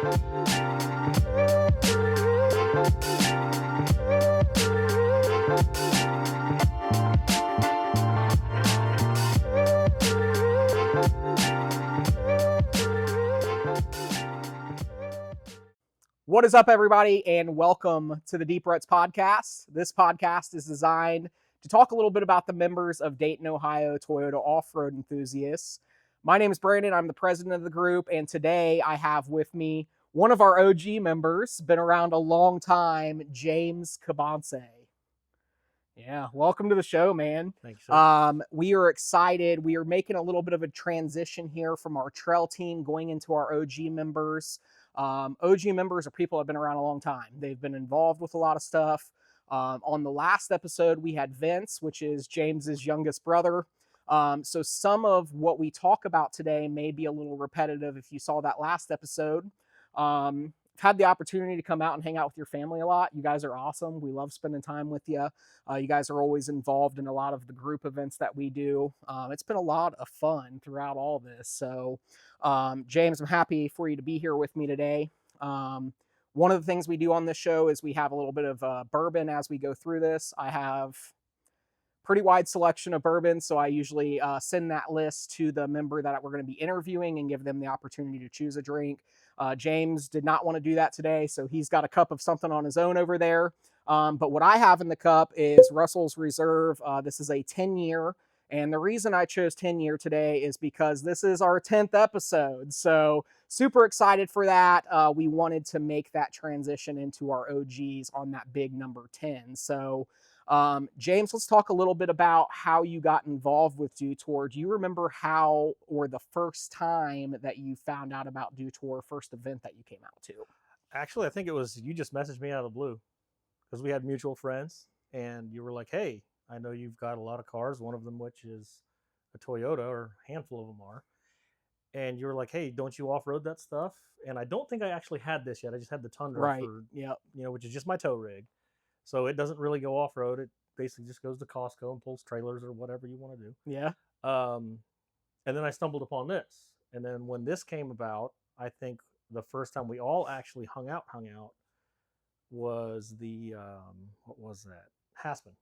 What is up, everybody, and welcome to the Deep Ruts podcast. This podcast is designed to talk a little bit about the members of Dayton, Ohio Toyota off-road enthusiasts. My name is Brandon. I'm the president of the group, and today I have with me one of our OG members, been around a long time, James Cabonce. Yeah, welcome to the show, man. Thanks, sir. We are excited. We are making a little bit of a transition here from our trail team going into our OG members. OG members are people that have been around a long time. They've been involved with a lot of stuff. On the last episode, we had Vince, which is James's youngest brother. So some of what we talk about today may be a little repetitive if you saw that last episode. Had the opportunity to come out and hang out with your family a lot. You guys are awesome. We love spending time with you. You guys are always involved in a lot of the group events that we do. It's been a lot of fun throughout all this. So, James, I'm happy for you to be here with me today. One of the things we do on this show is we have a little bit of bourbon as we go through this. I have pretty wide selection of bourbon, so I usually send that list to the member that we're going to be interviewing and give them the opportunity to choose a drink. James did not want to do that today, so he's got a cup of something on his own over there. But what I have in the cup is Russell's Reserve. This is a 10-year, and the reason I chose 10-year today is because this is our 10th episode, so super excited for that. We wanted to make that transition into our OGs on that big number 10. So James, let's talk a little bit about how you got involved with DOTORE. Do you remember how or the first time that you found out about DOTORE, first event that you came out to? Actually, I think it was you just messaged me out of the blue because we had mutual friends, and you were like, "Hey, I know you've got a lot of cars, one of them which is a Toyota, or a handful of them are." And you were like, "Hey, don't you off-road that stuff?" And I don't think I actually had this yet. I just had the Tundra, Right. for, which is just my tow rig. So it doesn't really go off-road. It basically just goes to Costco and pulls trailers or whatever you want to do. Yeah. And then I stumbled upon this. And then when this came about, I think the first time we all actually hung out was the, what was that? Haspen.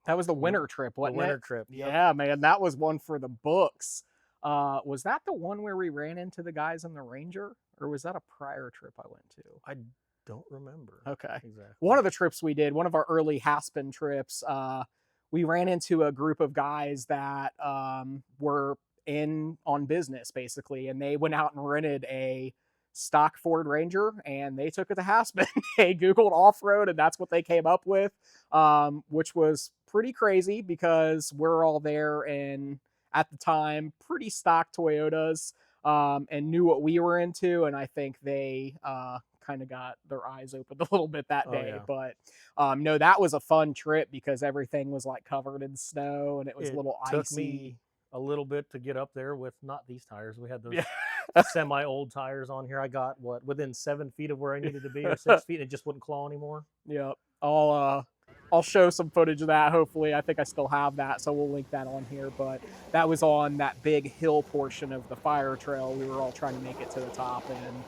That was the winter trip, wasn't it? The winter trip. Yep. Yeah, man, that was one for the books. Was that the one where we ran into the guys in the Ranger? Or was that a prior trip I went to? I don't remember. Okay. Exactly. One of the trips we did, one of our early Haspen trips, we ran into a group of guys that were in on business, basically, and they went out and rented a stock Ford Ranger, and they took it to Haspen. They Googled off-road, and that's what they came up with, which was pretty crazy because we're all there in, at the time, pretty stock Toyotas, and knew what we were into, and I think they kind of got their eyes opened a little bit that day. Yeah. But no, that was a fun trip because everything was like covered in snow and it was a little icy. It took me a little bit to get up there with not these tires. We had those semi-old tires on here. I got within 7 feet of where I needed to be, or 6 feet, and it just wouldn't claw anymore. Yep. I'll show some footage of that. Hopefully, I think I still have that, so we'll link that on here. But that was on that big hill portion of the fire trail. We were all trying to make it to the top, and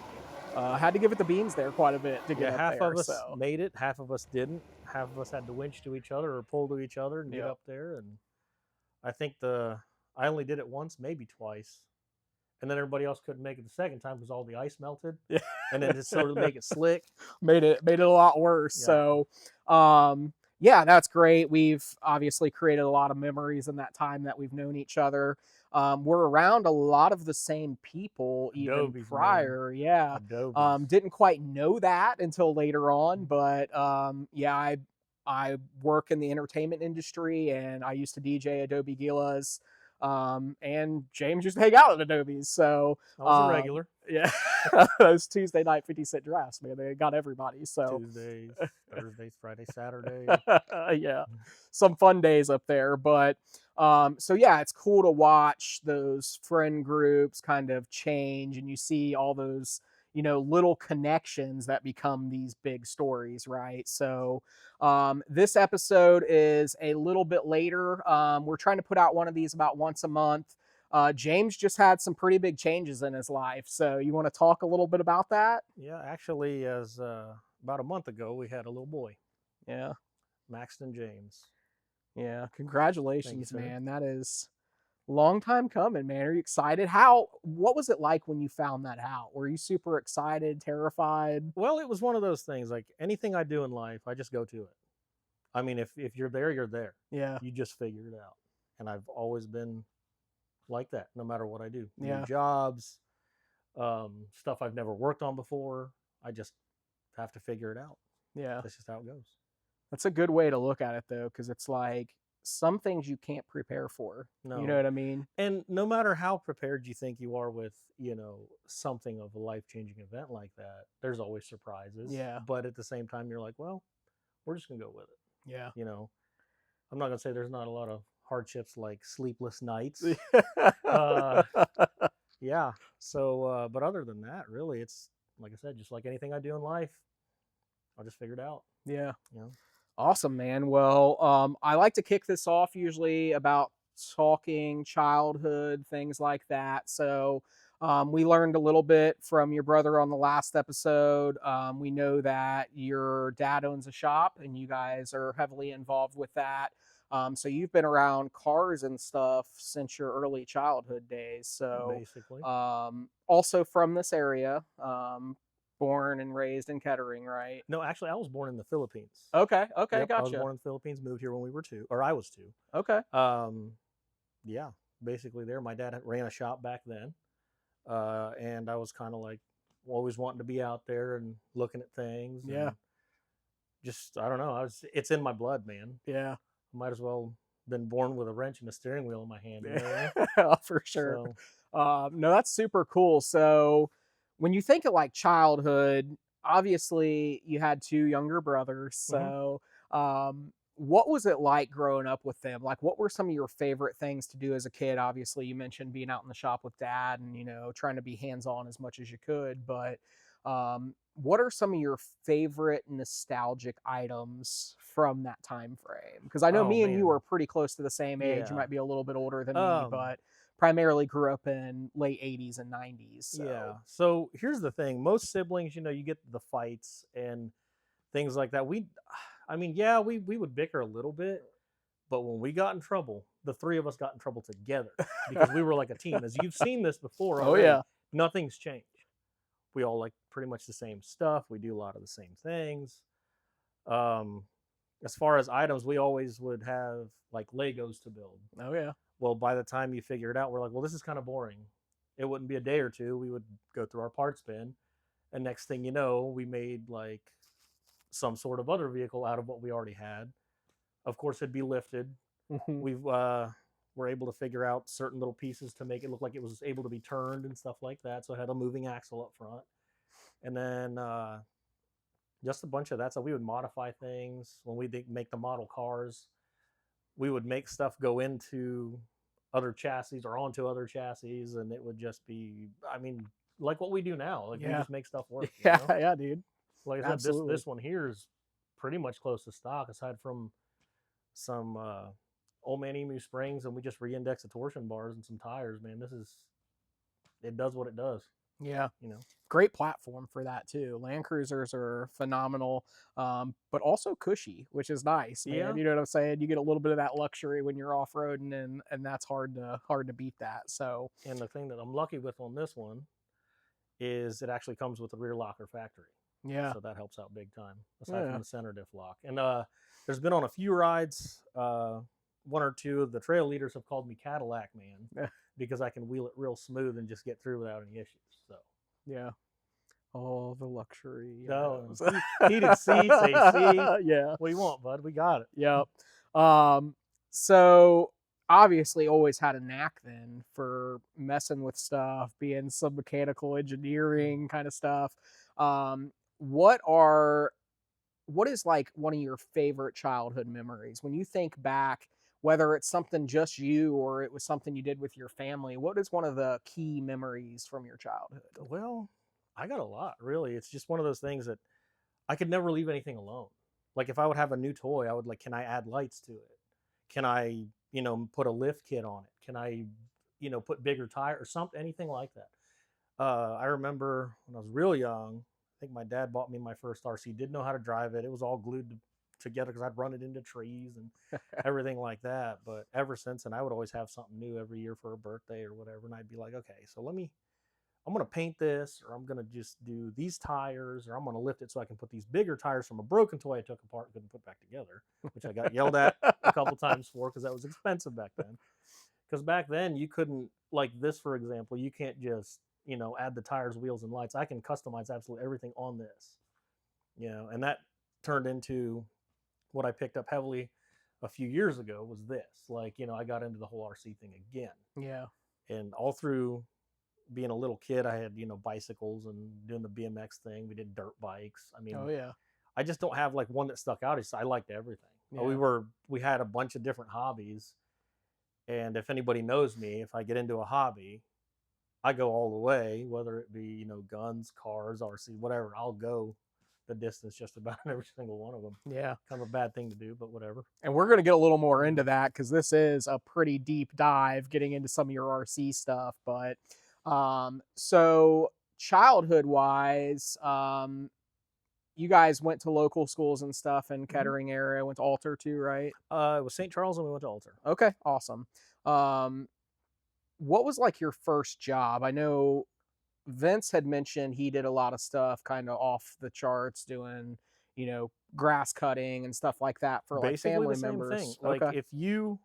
had to give it the beans there quite a bit to get up half there. Of us made it, half of us didn't. Half of us had to winch to each other or pull to each other and get up there. And I think I only did it once, maybe twice. And then everybody else couldn't make it the second time because all the ice melted. Yeah. And then just sort of make it slick. Made it a lot worse. Yeah. So yeah, that's great. We've obviously created a lot of memories in that time that we've known each other. We're around a lot of the same people even Adobe's, prior. Man. Yeah. Adobe's. Didn't quite know that until later on, but yeah, I work in the entertainment industry and I used to DJ Adobe Gilas. And James used to hang out at Adobe's. So I was a regular. Yeah. Those Tuesday night 50-cent drafts, man, they got everybody. So Tuesdays, Thursdays, Fridays, Saturdays. Yeah. Some fun days up there. But so yeah, it's cool to watch those friend groups kind of change and you see all those, you know, little connections that become these big stories, right? So this episode is a little bit later. We're trying to put out one of these about once a month. James just had some pretty big changes in his life. So you want to talk a little bit about that? Yeah, actually, as about a month ago, we had a little boy, Yeah. Maxton James. Yeah. Thank you, Congratulations, sir. man. That is a long time coming, man. Are you excited? What was it like when you found that out? Were you super excited, terrified? Well, it was one of those things. Like anything I do in life, I just go to it. I mean, if you're there, you're there. Yeah. You just figure it out. And I've always been like that, no matter what I do. New Yeah. jobs, stuff I've never worked on before. I just have to figure it out. Yeah. That's just how it goes. That's a good way to look at it though, because it's like some things you can't prepare for. You know No. what I mean? And no matter how prepared you think you are with, something of a life changing event like that, there's always surprises. Yeah. But at the same time, you're like, well, we're just going to go with it. Yeah. I'm not going to say there's not a lot of hardships like sleepless nights. Uh, yeah. So, but other than that, really, it's like I said, just like anything I do in life, I'll just figure it out. Yeah. You know, Awesome, man. Well, I like to kick this off usually about talking childhood, things like that. So, we learned a little bit from your brother on the last episode. We know that your dad owns a shop and you guys are heavily involved with that. So, you've been around cars and stuff since your early childhood days. So, basically. also from this area, born and raised in Kettering, right? No, actually, I was born in the Philippines. Okay, okay, Yep, I was gotcha. born in the Philippines. Moved here when we were two, or I was two. Okay. Yeah, basically there. My dad ran a shop back then, and I was kind of like always wanting to be out there and looking at things, Yeah. and just I don't know. It's in my blood, man. Yeah. Might as well been born with a wrench and a steering wheel in my hand. You know what I mean? For sure. So No, that's super cool. So, when you think of like childhood, obviously you had two younger brothers. mhm. So, what was it like growing up with them? Like, what were some of your favorite things to do as a kid? Obviously, you mentioned being out in the shop with dad and, trying to be hands on as much as you could. But, what are some of your favorite nostalgic items from that time frame? Because I know Oh me and you man, are pretty close to the same age. You yeah, might be a little bit older than me, um, but primarily grew up in late 80s and 90s. yeah. So, So here's the thing: most siblings, you get the fights and things like that. I mean, yeah, we would bicker a little bit, but when we got in trouble, the three of us got in trouble together because we were like a team. As you've seen this before oh, already, yeah. nothing's changed. We all like pretty much the same stuff. We do a lot of the same things. Um, as far as items, we always would have like Legos to build. Oh, yeah. Well, by the time you figure it out, we're like, well, this is kind of boring. It wouldn't be a day or two. We would go through our parts bin, and next thing you know, we made like some sort of other vehicle out of what we already had. Of course, it'd be lifted. Mhm. We were able to figure out certain little pieces to make it look like it was able to be turned and stuff like that. So it had a moving axle up front, and then just a bunch of that. So we would modify things when we make the model cars. We would make stuff go into other chassis or onto other chassis, and it would just be, I mean, like what we do now. Like we Yeah. just make stuff work. Yeah. Yeah, dude. Like I said, this Absolutely. this one here is pretty much close to stock, aside from some old man emu springs, and we just re-index the torsion bars and some tires. Man, it does what it does. Yeah. You know. Great platform for that too. Land Cruisers are phenomenal, but also cushy, which is nice, man. Yeah, You know what I'm saying? You get a little bit of that luxury when you're off roading, and that's hard to beat that. So, and the thing that I'm lucky with on this one is it actually comes with a rear locker factory. yeah. So that helps out big time, aside from Yeah. the center diff lock. And there's been on a few rides, one or two of the trail leaders have called me Cadillac Man because I can wheel it real smooth and just get through without any issues. So Yeah. Oh, the luxury. no, Yes. heated seats, AC. Yeah. What do you want, bud? We got it. Yep. Um, so obviously always had a knack then for messing with stuff, being some mechanical engineering kind of stuff. Um, what are what is like one of your favorite childhood memories when you think back, whether it's something just you or it was something you did with your family? What is one of the key memories from your childhood? Well, I got a lot, really. It's just one of those things that I could never leave anything alone. Like if I would have a new toy, I would like, can I add lights to it? Can I, put a lift kit on it? Can I, put bigger tire or something, anything like that. I remember when I was real young, I think my dad bought me my first RC. Didn't know how to drive it. It was all glued together because I'd run it into trees and everything like that. But ever since, and I would always have something new every year for a birthday or whatever. And I'd be like, okay, so I'm going to paint this, or I'm going to just do these tires, or I'm going to lift it so I can put these bigger tires from a broken toy I took apart and couldn't put back together, which I got yelled at a couple times for because that was expensive back then. Because back then you couldn't, like this, for example, you can't just, add the tires, wheels, and lights. I can customize absolutely everything on this, and that turned into what I picked up heavily a few years ago was this. Like, I got into the whole RC thing again. Yeah. And all through being a little kid, I had, bicycles and doing the BMX thing. We did dirt bikes. I mean, Oh yeah. I just don't have like one that stuck out. I liked everything. Yeah. We had a bunch of different hobbies. And if anybody knows me, if I get into a hobby, I go all the way, whether it be, guns, cars, RC, whatever. I'll go the distance just about in every single one of them. Yeah. Kind of a bad thing to do, but whatever. And we're going to get a little more into that because this is a pretty deep dive getting into some of your RC stuff. But so childhood wise, you guys went to local schools and stuff in Kettering area, went to Alter too, right? It was St. Charles and we went to Alter. Okay, awesome. What was like your first job? I know Vince had mentioned he did a lot of stuff kind of off the charts doing, grass cutting and stuff like that for like Basically family the same members. thing. Like Okay. if you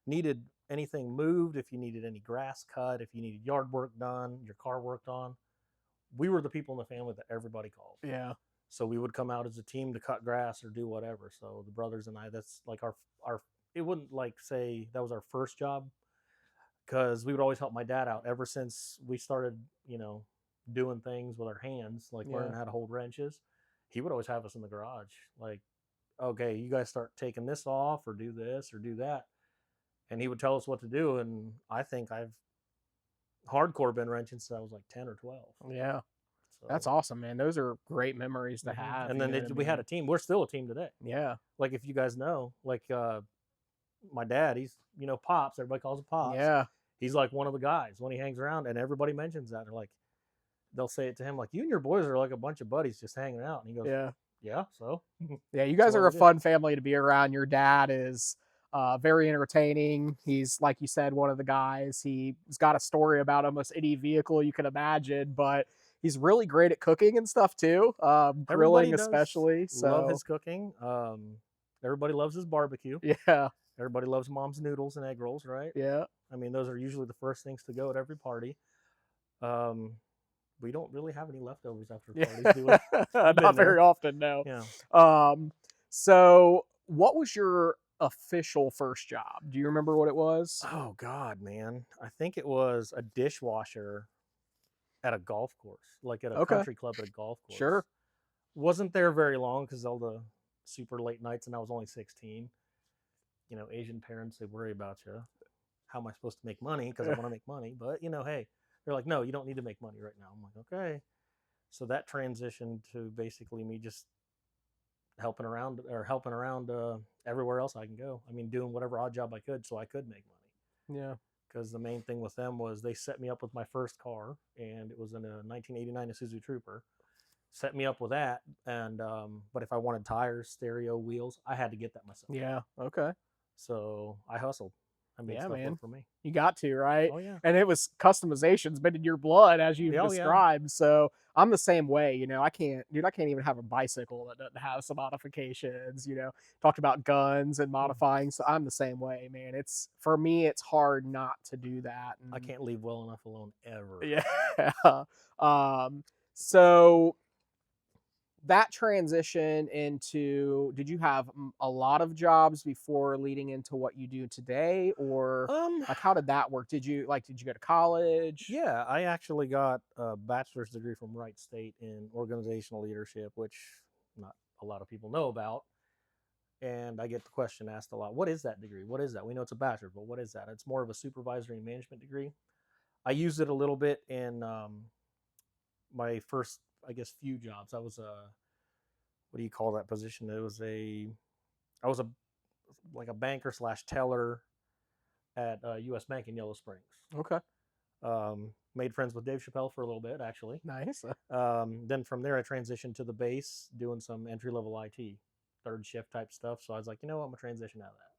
needed anything moved, if you needed any grass cut, if you needed yard work done, your car worked on, we were the people in the family that everybody called. Yeah. So we would come out as a team to cut grass or do whatever. So the brothers and I, that's like our it wouldn't like say that was our first job because we would always help my dad out ever since we started, doing things with our hands, like Yeah. learning how to hold wrenches. He would always have us in the garage, like, okay, you guys start taking this off or do this or do that. And he would tell us what to do. And I think I've hardcore been wrenching since I was like 10 or 12. Yeah. So, That's awesome, man. Those are great memories to have. and then we had a team. We're still a team today. Yeah. Like if you guys know, like my dad, he's Pops. Everybody calls him Pops. Yeah. He's like one of the guys when he hangs around, and everybody mentions that. They're like, they'll say it to him like, "You and your boys are like a bunch of buddies just hanging out." And he goes, Yeah. "Yeah, so." Yeah, you guys are a fun family to be around. Your dad is very entertaining. He's, like you said, one of the guys. He's got a story about almost any vehicle you can imagine, but he's really great at cooking and stuff too. Grilling especially. So love his cooking. Everybody loves his barbecue. Yeah. Everybody loves mom's noodles and egg rolls, right? Yeah. I mean, those are usually the first things to go at every party. We don't really have any leftovers after parties, do we? Not very often, no. Yeah. So what was your official first job? Do you remember what it was? Oh God, man. I think it was a dishwasher at a golf course, like at a country club at a golf course. Sure. Wasn't there very long because all the super late nights, and I was only 16. Asian parents, they worry about you. How am I supposed to make money? Because I want to make money. But, hey, they're like, no, you don't need to make money right now. I'm like, okay. So that transitioned to basically me just helping around everywhere else I can go. I mean, doing whatever odd job I could so I could make money. Yeah. Because the main thing with them was they set me up with my first car, and it was in a 1989 Isuzu Trooper. Set me up with that, and but if I wanted tires, stereo, wheels, I had to get that myself. Yeah. Okay. So I hustled. I made stuff work for me. You got to, right? Oh yeah. And it was customizations been in your blood, as you've described. Yeah. So I'm the same way. I can't even have a bicycle that doesn't have some modifications. Talked about guns and modifying. So I'm the same way, man. For me, it's hard not to do that. I can't leave well enough alone ever. Yeah. So that transition into, did you have a lot of jobs before leading into what you do today, or like how did that work? Did you go to college? Yeah, I actually got a bachelor's degree from Wright State in organizational leadership, which not a lot of people know about. And I get the question asked a lot, what is that degree? What is that? We know it's a bachelor's, but what is that? It's more of a supervisory and management degree. I used it a little bit in my first, I guess, few jobs. I was what do you call that position? I was like a banker / teller at US Bank in Yellow Springs. Okay. Made friends with Dave Chappelle for a little bit, actually. Nice. Then from there, I transitioned to the base, doing some entry level IT, third shift type stuff. So I was like, you know what, I'm gonna transition out of that.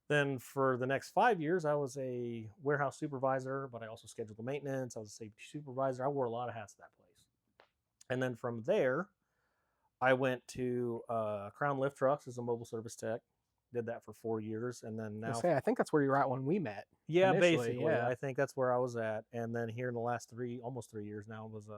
Then for the next 5 years, I was a warehouse supervisor, but I also scheduled the maintenance. I was a safety supervisor. I wore a lot of hats at that place. And then from there, I went to Crown Lift Trucks as a mobile service tech. Did that for 4 years, and then I now, say, I think that's where you were at when we met. yeah, Initially, basically, yeah. I think that's where I was at. And then here in the last almost 3 years now, was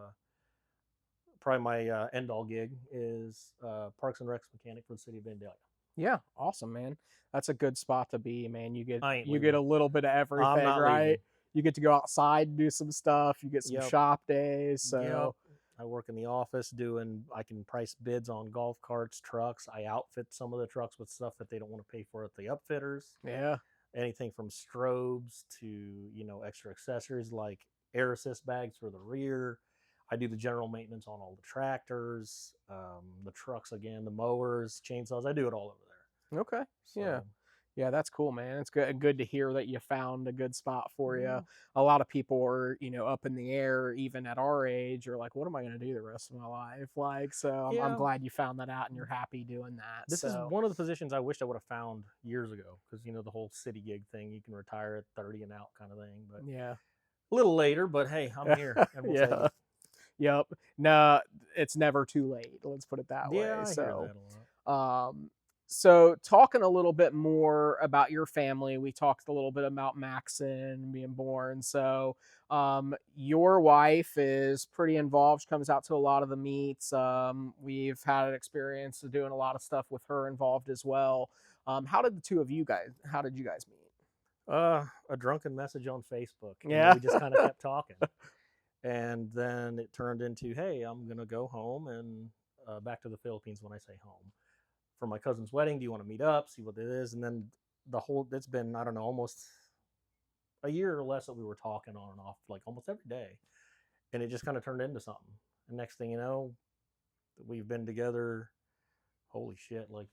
probably my end all gig is Parks and Recs mechanic for the city of Vandalia. Yeah, awesome, man. That's a good spot to be, man. You get I ain't you get leaving. a little bit of I'm everything, not right? leaving. You get to go outside and do some stuff. You get some Yep. shop days. Yep. So I work in the office doing, I can price bids on golf carts, trucks. I outfit some of the trucks with stuff that they don't want to pay for at the upfitters. yeah, Anything from strobes to, extra accessories like air assist bags for the rear. I do the general maintenance on all the tractors, the trucks again, the mowers, chainsaws. I do it all over there. okay, yeah. So, Yeah, that's cool, man. It's good to hear that you found a good spot for you. yeah. A lot of people are, up in the air, even at our age, are like, what am I going to do the rest of my life? Like, so I'm Yeah. glad you found that out and you're happy doing that. This is So, one of the positions I wished I would have found years ago because, the whole city gig thing, you can retire at 30 and out kind of thing. But yeah. a little later, but hey, I'm here and we'll take Yeah. it. Yep. No, it's never too late. Let's put it that Yeah, way. I hear So, that a lot. so talking a little bit more about your family, we talked a little bit about Maxon being born. So, your wife is pretty involved. She comes out to a lot of the meets. We've had an experience of doing a lot of stuff with her involved as well. How did the two of you guys? How did you guys meet? A drunken message on Facebook. Yeah. We just kind of kept talking. And then it turned into, hey, I'm going to go home and back to the Philippines when I say home. For my cousin's wedding, do you want to meet up, see what it is? And then it's been, I don't know, almost a year or less that we were talking on and off, like almost every day. And it just kind of turned into something. And next thing you know, we've been together, holy shit, like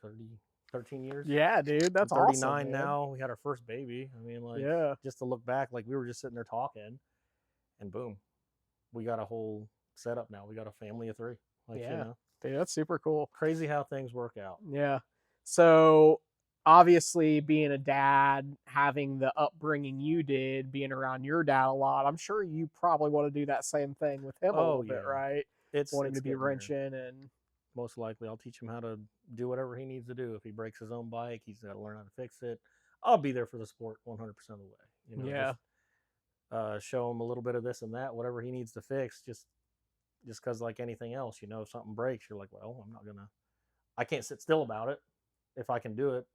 13 years. Yeah, dude, that's I'm 39 awesome, man. now. We had our first baby. I mean, like, Yeah. just to look back, like we were just sitting there talking, and boom, we got a whole setup now. We got a family of 3. Like, Yeah. Dude, that's super cool. crazy how things work out. Yeah. So obviously being a dad, having the upbringing you did, being around your dad a lot, I'm sure you probably want to do that same thing with him a little bit, right? It's Want him to be getting there. wrenching and Most likely, I'll teach him how to do whatever he needs to do. If he breaks his own bike, he's got to learn how to fix it. I'll be there for the sport 100% of the way. yeah. Just show him a little bit of this and that, whatever he needs to fix. Just because, like anything else, if something breaks, you're like, well, I can't sit still about it. If I can do it,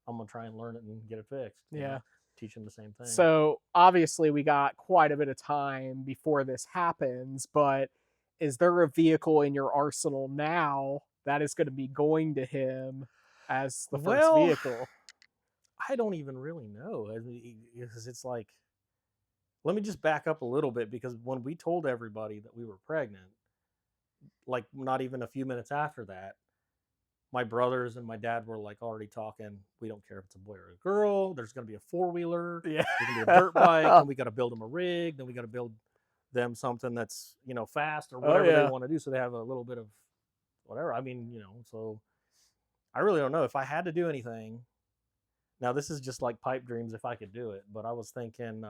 I'm gonna try and learn it and get it fixed. Yeah. Teach him the same thing. So obviously we got quite a bit of time before this happens, but is there a vehicle in your arsenal now that is going to be going to him as the first vehicle? I don't even really know. Because it's like, let me just back up a little bit, because when we told everybody that we were pregnant, like not even a few minutes after that, my brothers and my dad were like already talking. We don't care if it's a boy or a girl. There's going to be a 4-wheeler. Yeah. There's going to be a dirt bike. And we got to build them a rig. Then we got to build them something that's, fast or whatever they want to do. So they have a little bit of whatever. I mean, so I really don't know if I had to do anything. Now, this is just like pipe dreams if I could do it. But I was thinking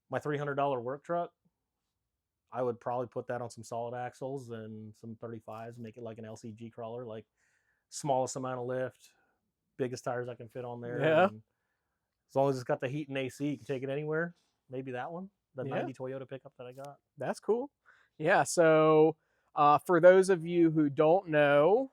my $300 work truck, I would probably put that on some solid axles and some 35s, make it like an LCG crawler, like smallest amount of lift, biggest tires I can fit on there. Yeah. And as long as it's got the heat and AC, you can take it anywhere. Maybe that one, the 90 Toyota pickup that I got. That's cool. Yeah. So for those of you who don't know,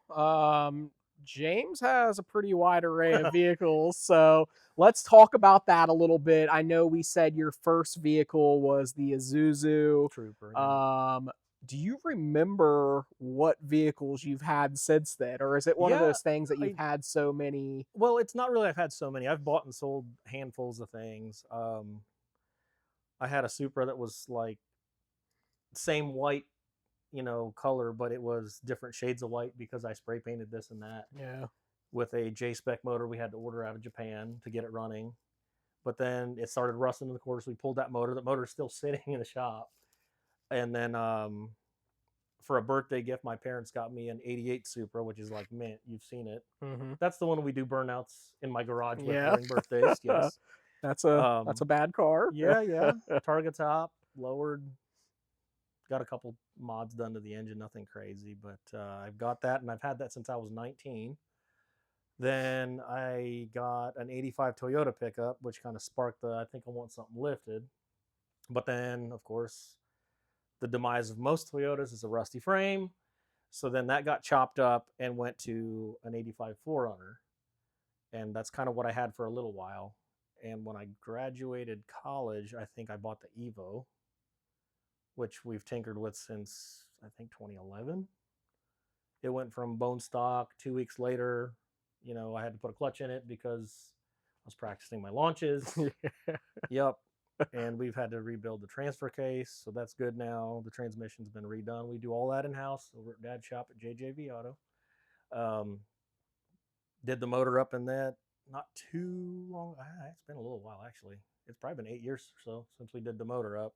James has a pretty wide array of vehicles. So let's talk about that a little bit. I know we said your first vehicle was the Isuzu Trooper. Yeah. Do you remember what vehicles you've had since then? Or is it one of those things that you've had so many? Well, it's not really I've had so many. I've bought and sold handfuls of things. I had a Supra that was like same white, color, but it was different shades of white because I spray painted this and that. Yeah. With a J-spec motor we had to order out of Japan to get it running. But then it started rusting in the quarters. We pulled that motor. The motor's still sitting in the shop. And then for a birthday gift, my parents got me an '88 Supra, which is like mint. You've seen it. Mm-hmm. That's the one we do burnouts in my garage with Yeah. during birthdays. Yes. That's a bad car. Yeah, yeah. Targa top, lowered. Got a couple mods done to the engine, nothing crazy, but I've got that, and I've had that since I was 19. Then I got an '85 Toyota pickup, which kind of sparked the, I think I want something lifted. But then, of course, the demise of most Toyotas is a rusty frame. So then that got chopped up and went to an '85 4Runner. And that's kind of what I had for a little while. And when I graduated college, I think I bought the Evo, which we've tinkered with since, I think, 2011. It went from bone stock. 2 weeks later, I had to put a clutch in it because I was practicing my launches. Yep. And we've had to rebuild the transfer case, so that's good now. The transmission's been redone. We do all that in-house over at Dad's shop at JJV Auto. Did the motor up in that not too long. It's been a little while, actually. It's probably been 8 years or so since we did the motor up.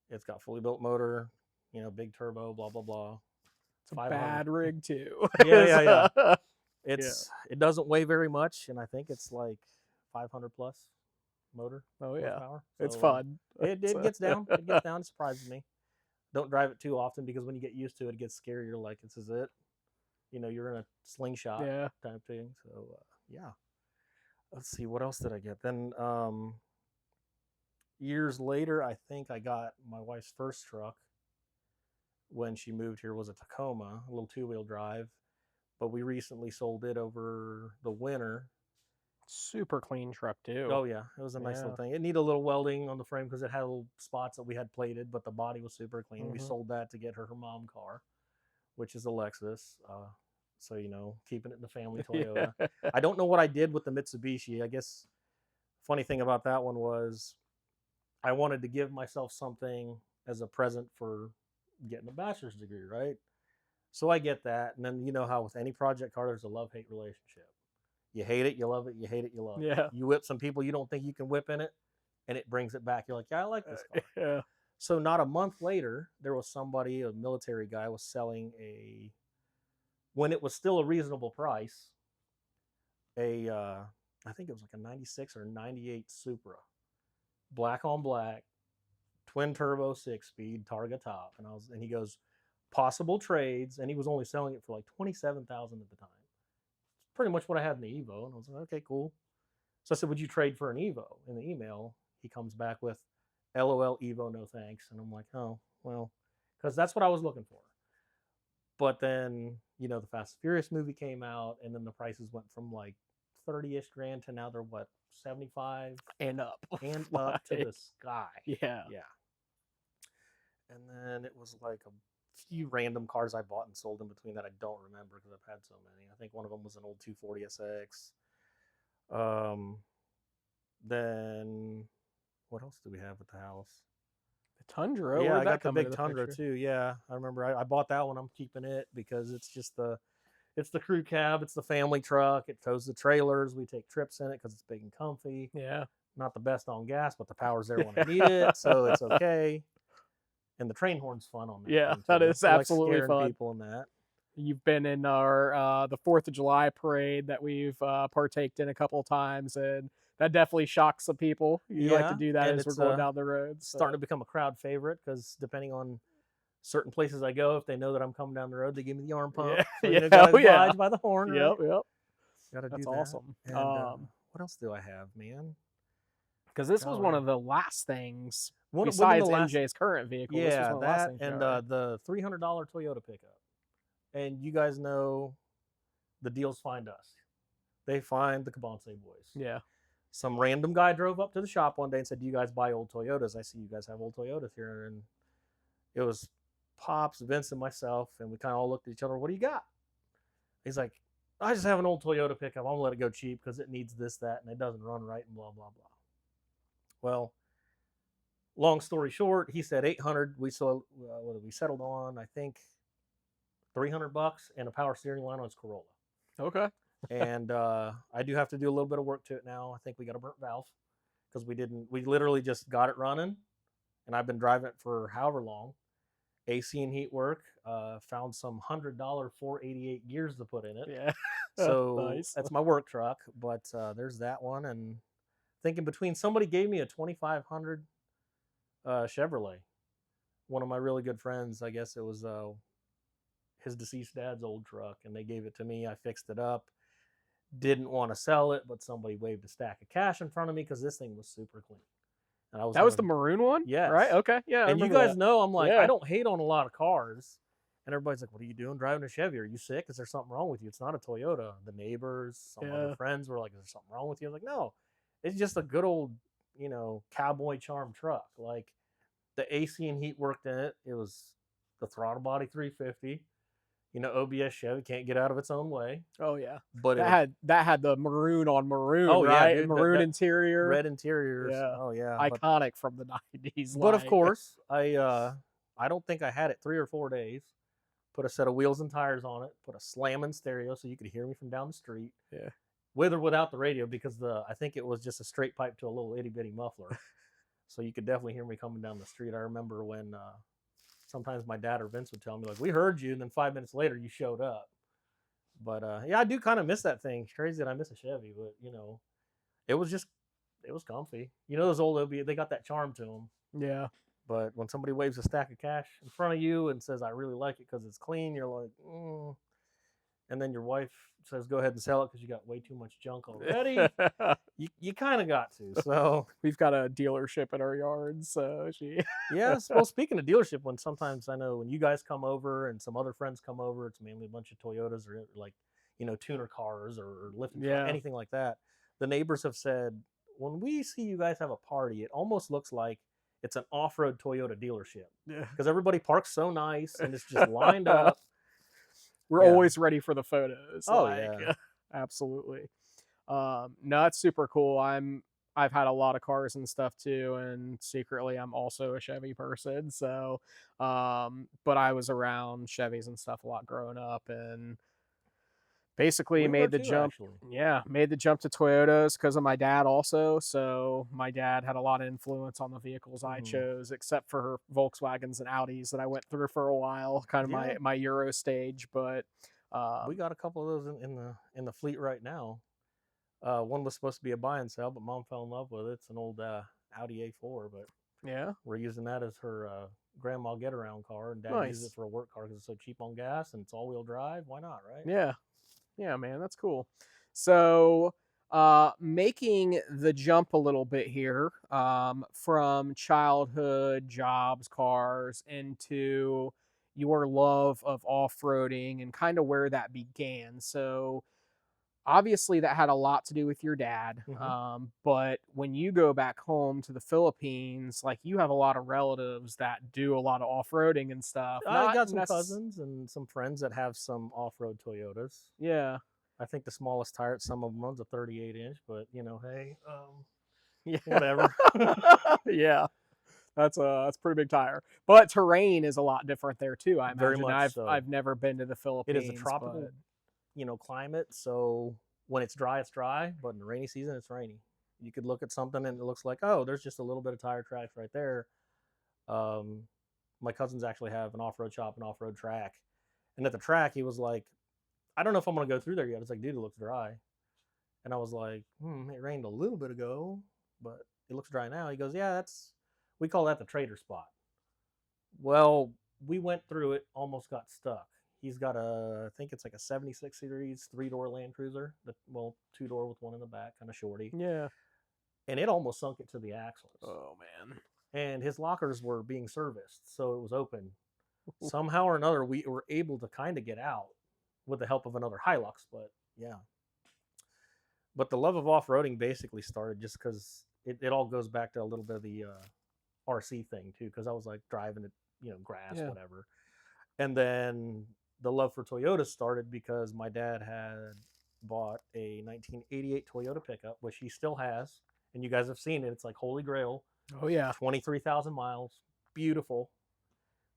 It's got fully built motor, big turbo, blah, blah, blah. It's a bad rig, too. Yeah. It doesn't weigh very much, and I think it's like 500 plus motor. Oh, yeah. Power. It's fun. It gets down. It gets down. It surprises me. Don't drive it too often because when you get used to it, it gets scary. You're like, this is it. You're in a slingshot type thing. So, yeah. Let's see. What else did I get? Then years later, I think I got my wife's first truck when she moved here. Was a Tacoma, a little 2-wheel drive. But we recently sold it over the winter. Super clean truck, too. Oh, yeah. It was a nice little thing. It needed a little welding on the frame because it had little spots that we had plated, but the body was super clean. We sold that to get her mom car, which is a Lexus. So, keeping it in the family Toyota. I don't know what I did with the Mitsubishi. I guess funny thing about that one was I wanted to give myself something as a present for getting a bachelor's degree, right? So I get that. And then you know how with any project car, there's a love-hate relationship. You hate it, you love it, you hate it, you love it. Yeah. You whip some people you don't think you can whip in it, and it brings it back. You're like, yeah, I like this car. Yeah. So not a month later, there was somebody, a military guy, was selling when it was still a reasonable price, I think it was like a 96 or 98 Supra. Black on black, twin turbo 6-speed, Targa top. And he goes, possible trades, and he was only selling it for like $27,000 at the time. Pretty much what I had in the Evo. And I was like, okay, cool. So I said, would you trade for an Evo? In the email, he comes back with, LOL Evo, no thanks. And I'm like, oh, well, because that's what I was looking for. But then, the Fast and Furious movie came out, and then the prices went from like 30-ish grand to now they're what, 75? And up. And up to the sky. Yeah. Yeah. And then it was like a few random cars I bought and sold in between that I don't remember because I've had so many. I think one of them was an old 240 SX. Then what else do we have at the house? The Tundra. Yeah, I got the big Tundra too. Yeah, I remember I bought that one. I'm keeping it because it's just it's the crew cab. It's the family truck. It tows the trailers. We take trips in it because it's big and comfy. Yeah. Not the best on gas, but the power's there when I need it, so it's okay. And the train horn's fun on that. Yeah, that is absolutely like fun. People in that. You've been in our the 4th of July parade that we've partaked in a couple of times, and that definitely shocks some people. You like to do that as we're going down the road. So. Starting to become a crowd favorite because depending on certain places I go, if they know that I'm coming down the road, they give me the arm pump. Yeah, so gotta oblige by the horn. Right? Yep. Gotta do That's that. awesome. And, what else do I have, man? Because this was one of the last things besides MJ's current vehicle. Yeah, this was one of the last that things and the $300 Toyota pickup. And you guys know the deals find us. They find the Cabonce boys. Yeah. Some random guy drove up to the shop one day and said, do you guys buy old Toyotas? I see you guys have old Toyotas here. And it was Pops, Vince, and myself. And we kind of all looked at each other. What do you got? He's like, I just have an old Toyota pickup. I'm going to let it go cheap because it needs this, that, and it doesn't run right and blah, blah, blah. Well, long story short, he said 800. We settled on, I think, $300 and a power steering line on his Corolla. Okay. And I do have to do a little bit of work to it now. I think we got a burnt valve. because we literally just got it running, and I've been driving it for however long. AC and heat work. Found some $100 488 gears to put in it. Yeah. So Nice. that's my work truck. But there's that one, and thinking between somebody gave me a 2500 Chevrolet. One of my really good friends, I guess it was his deceased dad's old truck, and they gave it to me. I fixed it up. Didn't want to sell it, but somebody waved a stack of cash in front of me because this thing was super clean. And I was That was gonna, the maroon one, right? yes. Okay, yeah, I And you remember guys that. know I'm like, I Yeah. don't hate on a lot of cars. And everybody's like, what are you doing driving a Chevy? Are you sick? Is there something wrong with you? It's not a Toyota. The neighbors, some other Yeah. friends were like, is there something wrong with you? I was like, no, it's just a good old, cowboy charm truck. Like the AC and heat worked in it. It was the throttle body 350. OBS Chevy can't get out of its own way. Oh yeah. But That had the maroon on maroon, oh yeah, right? dude, Maroon that interior. red interiors. Yeah. Oh yeah, Iconic from the 90s. but of Like, course, I don't think I had it 3 or 4 days. Put a set of wheels and tires on it. Put a slamming stereo so you could hear me from down the street. yeah. With or without the radio, because I think it was just a straight pipe to a little itty bitty muffler, so you could definitely hear me coming down the street. I remember when sometimes my dad or Vince would tell me like, "We heard you," and then 5 minutes later you showed up. But yeah, I do kind of miss that thing. It's crazy that I miss a Chevy, but it was just it was comfy. Those old OB, they got that charm to them. Yeah. But when somebody waves a stack of cash in front of you and says, "I really like it because it's clean," you're like, and then your wife says, "Go ahead and sell it because you got way too much junk already." you kind of got to. So We've got a dealership in our yard, so she. yes. Well, speaking of dealership, when sometimes I know when you guys come over and some other friends come over, it's mainly a bunch of Toyotas or like tuner cars or lifting Yeah. anything like that. The neighbors have said when we see you guys have a party, it almost looks like it's an off-road Toyota dealership Yeah. because everybody parks so nice and it's just lined up. We're Yeah. always ready for the photos. Oh like, yeah. absolutely. No, it's super cool. I've had a lot of cars and stuff too, and secretly I'm also a Chevy person. So, but I was around Chevys and stuff a lot growing up, and basically We were made the too, jump. actually. Yeah, made the jump to Toyotas because of my dad also. So my dad had a lot of influence on the vehicles I chose, except for Volkswagens and Audis that I went through for a while, kind of Yeah. my Euro stage. But We got a couple of those in the fleet right now. One was supposed to be a buy and sell, but Mom fell in love with it. It's an old Audi A4, but yeah, we're using that as her grandma get around car, and Dad uses nice. it for a work car because it's so cheap on gas and it's all wheel drive. Why not, right? Yeah. Yeah, man, that's cool. So, making the jump a little bit here, from childhood jobs, cars, into your love of off-roading and kind of where that began. So, obviously, that had a lot to do with your dad. But when you go back home to the Philippines, like you have a lot of relatives that do a lot of off-roading and stuff. I Not got some necess- cousins and some friends that have some off-road Toyotas. Yeah. I think the smallest tire at some of them runs a 38-inch, but hey, Yeah. whatever. Yeah. That's a pretty big tire. But terrain is a lot different there too, I Very imagine. much so. I've never been to the It Philippines. is a tropical, climate. So when it's dry, but in the rainy season, it's rainy. You could look at something and it looks like, oh, there's just a little bit of tire tracks right there. My cousins actually have an off-road shop, an off-road track. And at the track, he was like, I don't know if I'm going to go through there yet. It's like, dude, it looks dry. And I was like, it rained a little bit ago, but it looks dry now. He goes, yeah, we call that the trader spot. Well, we went through it, almost got stuck. He's got I think it's like a 76 series 3-door Land Cruiser. 2-door with one in the back, kind of shorty. Yeah. And it almost sunk it to the axles. Oh, man. And his lockers were being serviced, so it was open. Somehow or another, we were able to kind of get out with the help of another Hilux, but yeah. But the love of off-roading basically started just because it all goes back to a little bit of the RC thing too, because I was like driving it, grass, whatever. And then the love for Toyota started because my dad had bought a 1988 Toyota pickup, which he still has, and you guys have seen it. It's like Holy Grail. Oh, yeah. 23,000 miles. Beautiful.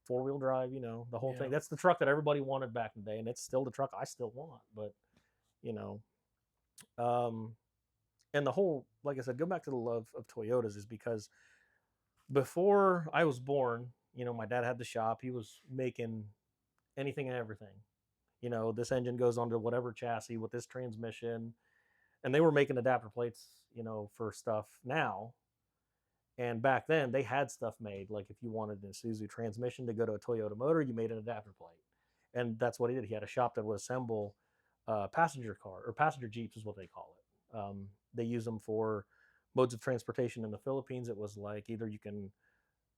4-wheel drive, the whole thing. That's the truck that everybody wanted back in the day, and it's still the truck I still want. But, And the whole, like I said, go back to the love of Toyotas is because before I was born, my dad had the shop. He was making anything and everything. This engine goes onto whatever chassis with this transmission, and they were making adapter plates, for stuff now. And back then, they had stuff made. Like if you wanted a Suzuki transmission to go to a Toyota motor, you made an adapter plate, and that's what he did. He had a shop that would assemble passenger car or passenger jeeps, is what they call it. They use them for modes of transportation in the Philippines. It was like either you can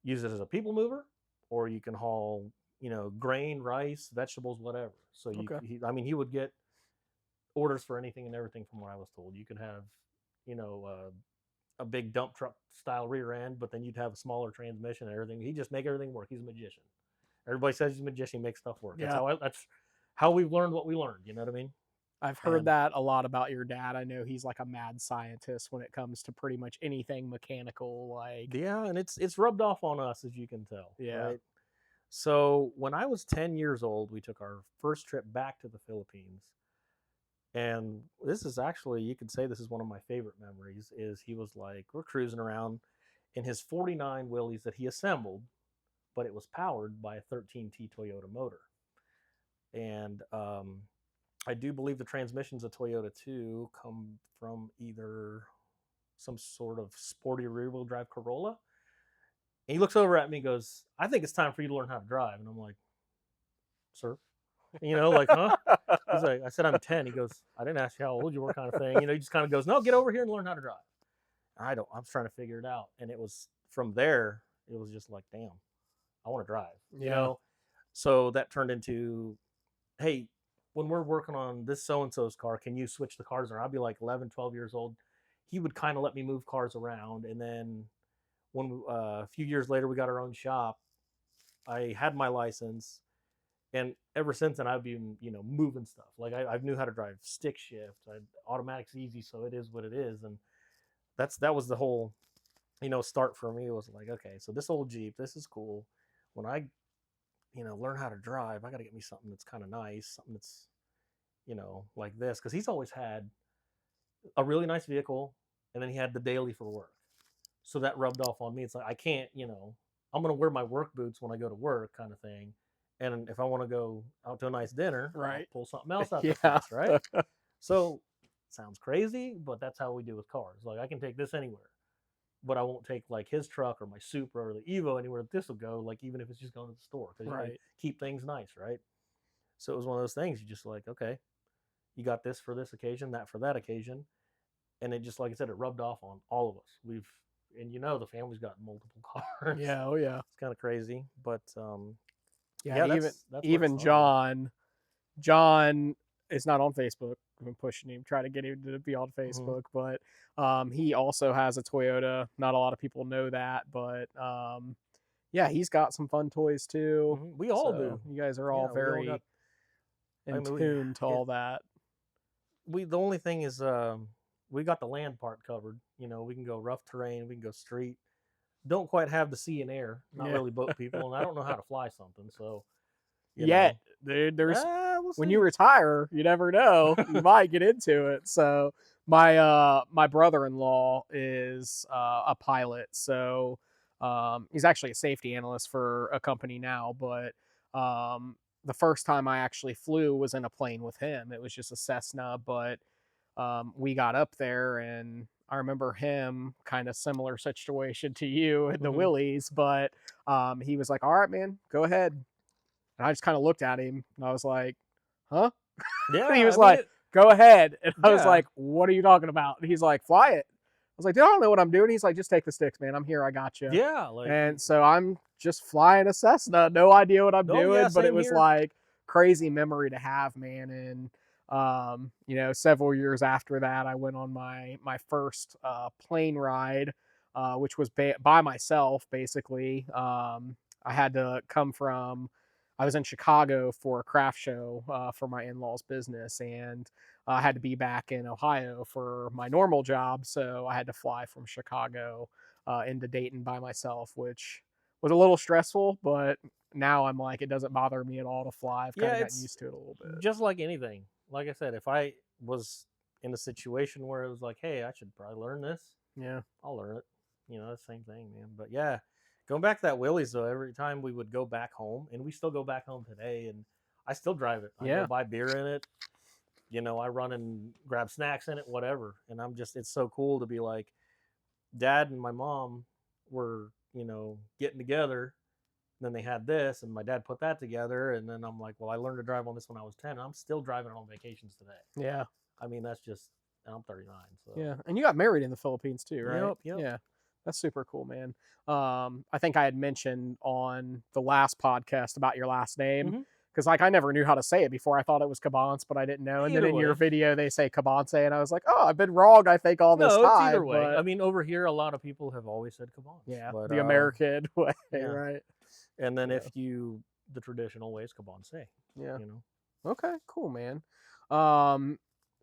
use it as a people mover, or you can haul, grain, rice, vegetables, whatever. So Okay. he would get orders for anything and everything. From what I was told, you could have, you know, a big dump truck style rear end, but then you'd have a smaller transmission and everything. He just make everything work. He's a magician. Everybody says he's a magician. He makes stuff work. Yeah. That's how we've learned what we learned. You know what I mean? I've heard And that a lot about your dad. I know he's like a mad scientist when it comes to pretty much anything mechanical. Like, yeah, and it's rubbed off on us, as you can tell. yeah. Right. So when I was 10 years old, we took our first trip back to the Philippines. And this is actually, you could say this is one of my favorite memories, is he was like, we're cruising around in his 49 Willys that he assembled, but it was powered by a 13T Toyota motor. And I do believe the transmissions of Toyota too come from either some sort of sporty rear-wheel drive Corolla. And he looks over at me and goes, I think it's time for you to learn how to drive. And I'm like, sir? Like, huh? He's like, I said, I'm 10. He goes, I didn't ask you how old you were, kind of thing. He just kind of goes, no, get over here and learn how to drive. I'm trying to figure it out. And it was from there, it was just like, damn, I want to drive, Yeah. So that turned into, hey, when we're working on this so-and-so's car, can you switch the cars around? I'd be like 11, 12 years old. He would kind of let me move cars around. And then when a few years later, we got our own shop, I had my license. And ever since then, I've been, moving stuff. Like I knew how to drive stick shift. Automatic's easy, so it is what it is. And that was the whole, start for me. It was like, okay, so this old Jeep, this is cool. When I, learn how to drive, I got to get me something that's kind of nice, something that's, like this, because he's always had a really nice vehicle, and then he had the daily for work. So that rubbed off on me. It's like I can't, I'm gonna wear my work boots when I go to work, kind of thing. And if I want to go out to a nice dinner, Right. I'll pull something else out Yeah. that's nice, right? So sounds crazy, but that's how we do with cars. Like I can take this anywhere, but I won't take like his truck or my Supra or the Evo anywhere that this will go. Like even if it's just going to the store, because Right. keep things nice, right? So it was one of those things. You just like, okay, you got this for this occasion, that for that occasion, and it just, like I said, it rubbed off on all of us. And the family's got multiple cars. Yeah. Oh yeah. It's kind of crazy, but Yeah. that's even John is not on Facebook. I've been pushing him, trying to get him to be on Facebook, but he also has a Toyota. Not a lot of people know that, but yeah, he's got some fun toys too. We all do. You guys are all very in tune to all that. The only thing is we got the land part covered. We can go rough terrain, we can go street. Don't quite have the sea and air. Not really boat people, and I don't know how to fly something. So dude, there's we'll when you retire, you never know. You might get into it. So my brother-in-law is a pilot, so he's actually a safety analyst for a company now. But the first time I actually flew was in a plane with him. It was just a Cessna, but we got up there, and I remember him, kind of similar situation to you at the Willys, but he was like, all right, man, go ahead. And I just kind of looked at him, and I was like, huh? Yeah. He was go ahead. And I was like, what are you talking about? And he's like, fly it. I was like, dude, I don't know what I'm doing. He's like, just take the sticks, man. I'm here. I got you. Yeah. And so I'm just flying a Cessna. No idea what I'm doing, yeah, but it was here. Like crazy memory to have, man. And several years after that, I went on my first plane ride, which was by myself, basically. I had to come from, I was in Chicago for a craft show for my in-laws' business, and I had to be back in Ohio for my normal job, so I had to fly from Chicago into Dayton by myself, which was a little stressful, but now I'm like, it doesn't bother me at all to fly. I've kind of gotten used to it a little bit. Just like anything. Like I said, if I was in a situation where it was like, hey, I should probably learn this. Yeah. I'll learn it. The same thing, man. But yeah, going back to that Willie's though, every time we would go back home, and we still go back home today, and I still drive it. I go Yeah. buy beer in it. I run and grab snacks in it, whatever. And it's so cool to be like, Dad and my mom were, getting together. And then they had this, and my dad put that together. And then I'm like, well, I learned to drive on this when I was 10, and I'm still driving it on vacations today. Yeah. I mean, that's just, and I'm 39. So Yeah. And you got married in the Philippines too, right? Yep. Yeah. That's super cool, man. I think I had mentioned on the last podcast about your last name, Mm-hmm. because like I never knew how to say it before. I thought it was Cabonce, but I didn't know. And then Either in your way. video they say Cabonce, and I was like, oh, I've been wrong, I think, all this No, it's either time. way. But I mean, over here, a lot of people have always said Cabonce. yeah, But, the American way, yeah. right? And then Yeah. if the traditional way is Cabonce. Yeah. Okay, cool, man.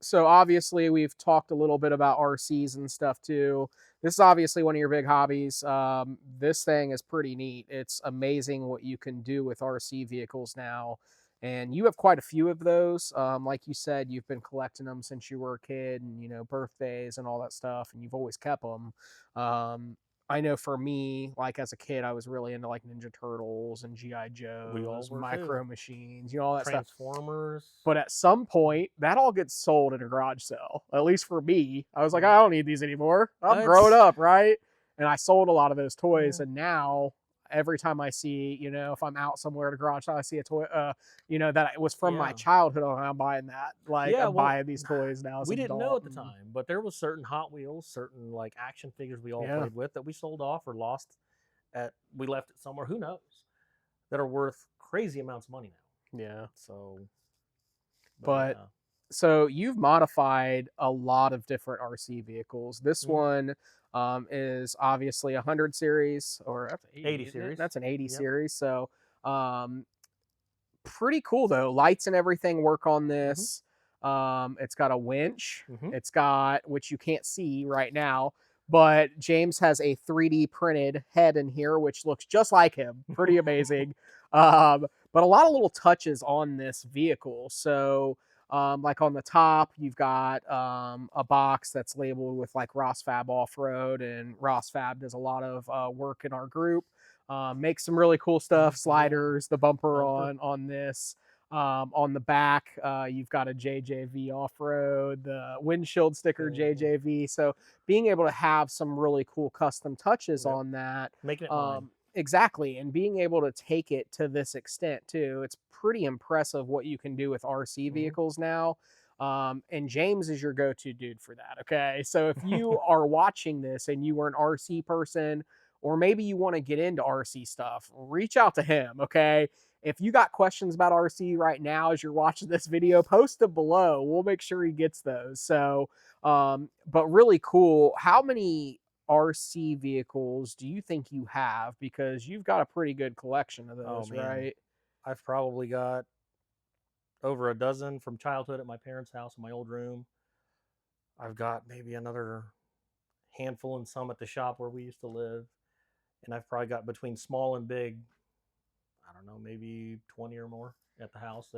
So obviously we've talked a little bit about RCs and stuff too. This is obviously one of your big hobbies. This thing is pretty neat. It's amazing what you can do with RC vehicles now. And you have quite a few of those. Like you said, you've been collecting them since you were a kid, and birthdays and all that stuff, and you've always kept them. I know for me, like as a kid, I was really into like Ninja Turtles and GI We all Joes, were Micro too. Machines, all that stuff. Transformers. But at some point, that all gets sold in a garage sale. At least for me, I was like, Yeah. I don't need these anymore. I'm It's- growing up, right? And I sold a lot of those toys. Yeah. And now, every time I see, if I'm out somewhere at a garage sale, I see a toy, that it was from my Yeah. childhood, I'm buying that. Like, Yeah, I'm well, buying these toys now as we an didn't adult. know at the time, but there was certain Hot Wheels, certain like action figures we all Yeah. played with that we sold off or lost we left it somewhere, who knows, that are worth crazy amounts of money now. Yeah. So, But yeah. so you've modified a lot of different RC vehicles. This Mhm. one is obviously a 100 series, or that's 80 isn't it? series. That's an 80 Yep. series. So pretty cool though. Lights and everything work on Mm-hmm. this. It's got a winch. Mhm. It's got, which you can't see right now, but James has a 3D printed head in here, which looks just like him. Pretty amazing. But a lot of little touches on this vehicle. So like on the top, you've got a box that's labeled with like Ross Fab Off-Road, and Ross Fab does a lot of work in our group. Makes some really cool stuff, Yeah. sliders, the bumper Bumper. on this. On the back, you've got a JJV Off-Road, the windshield sticker Yeah. JJV. So being able to have some really cool custom touches Yep. on that. Making it mine. Exactly. And being able to take it to this extent too, it's pretty impressive what you can do with RC Mhm. vehicles now. And James is your go-to dude for that. Okay. So if you are watching this and you were an RC person, or maybe you want to get into RC stuff, reach out to him. Okay. If you got questions about RC right now as you're watching this video, post them below. We'll make sure he gets those. So, but really cool. How many RC vehicles do you think you have? Because you've got a pretty good collection of those, man. right? I've probably got over a dozen from childhood at my parents' house in my old room. I've got maybe another handful and some at the shop where we used to live. And I've probably got between small and big, I don't know, maybe 20 or more at the house.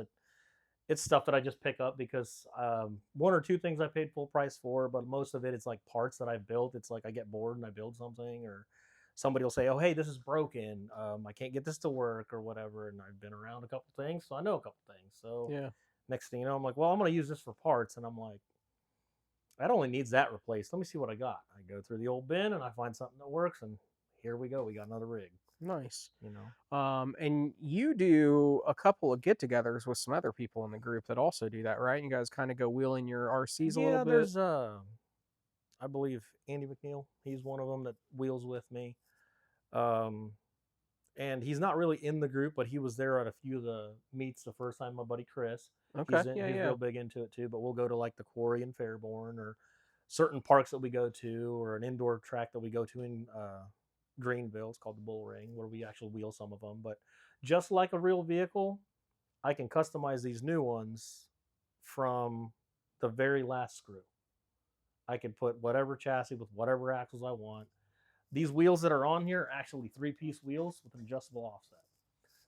It's stuff that I just pick up because one or two things I paid full price for, but most of it's like parts that I've built. It's like I get bored and I build something, or somebody will say, oh, hey, this is broken. I can't get this to work or whatever. And I've been around a couple things, so I know a couple things. So Yeah. next thing you know, I'm like, well, I'm going to use this for parts. And I'm like, that only needs that replaced. Let me see what I got. I go through the old bin and I find something that works, and here we go. We got another rig. Nice. You know. And you do a couple of get-togethers with some other people in the group that also do that, right? You guys kind of go wheeling your RCs a little bit. There's I believe Andy McNeil. He's one of them that wheels with me. And he's not really in the group, but he was there at a few of the meets the first time. My buddy Chris. Okay. He's real big into it too. But we'll go to like the quarry in Fairborn, or certain parks that we go to, or an indoor track that we go to in Greenville. It's called the Bull Ring, where we actually wheel some of them. But just like a real vehicle, I can customize these new ones from the very last screw. I can put whatever chassis with whatever axles I want. These wheels that are on here are actually 3-piece wheels with an adjustable offset.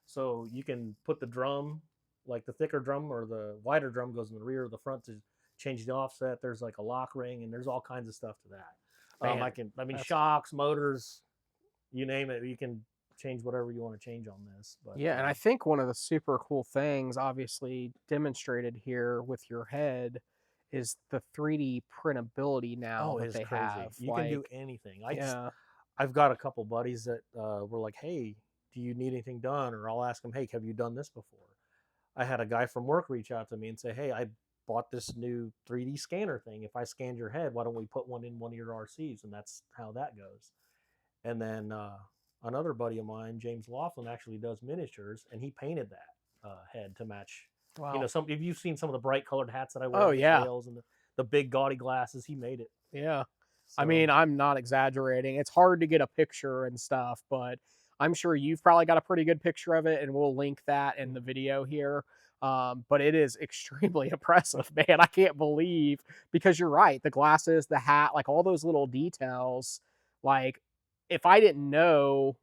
So you can put the drum, like the thicker drum or the wider drum goes in the rear, or the front to change the offset. There's like a lock ring, and there's all kinds of stuff to that. Man, I mean, that's shocks, motors, you name it. You can change whatever you want to change on this. But yeah, and I think one of the super cool things, obviously demonstrated here with your head, is the 3D printability now oh, it that is they have. crazy. You can do Like, anything. yeah, I've got a couple buddies that were like, "Hey, do you need anything done?" Or I'll ask them, "Hey, have you done this before?" I had a guy from work reach out to me and say, "Hey, I bought this new 3D scanner thing. If I scanned your head, why don't we put one in one of your RCs?" And that's how that goes. And then another buddy of mine, James Laughlin, actually does miniatures, and he painted that head to match. You know, wow. some if you've seen some of the bright colored hats that I wear Oh on the yeah, trails and the big gaudy glasses, he made it. yeah. I So mean, I'm not exaggerating. It's hard to get a picture and stuff, but I'm sure you've probably got a pretty good picture of it, and we'll link that in the video here. But it is extremely impressive, man. I can't believe because you're right. The glasses, the hat, like all those little details. Like, if I didn't know,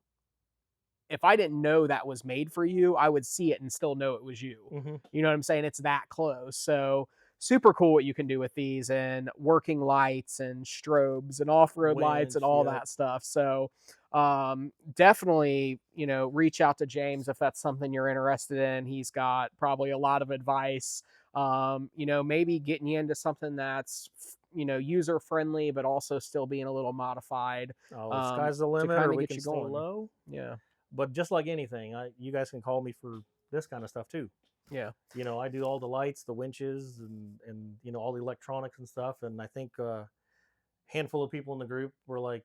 if I didn't know that was made for you, I would see it and still know it was you. hmm You know what I'm saying? It's that close. So super cool what you can do with these and working lights and strobes and off-road lights and winch, all yep. that stuff. So definitely, you know, reach out to James if that's something you're interested in. He's got probably a lot of advice. You know, maybe getting you into something that's you know user friendly but also still being a little modified Oh, sky's the to limit, kind or of we get can you stay going. low. Yeah. But just like anything, you guys can call me for this kind of stuff too. Yeah. You know, I do all the lights, the winches, and you know all the electronics and stuff. And I think a handful of people in the group were like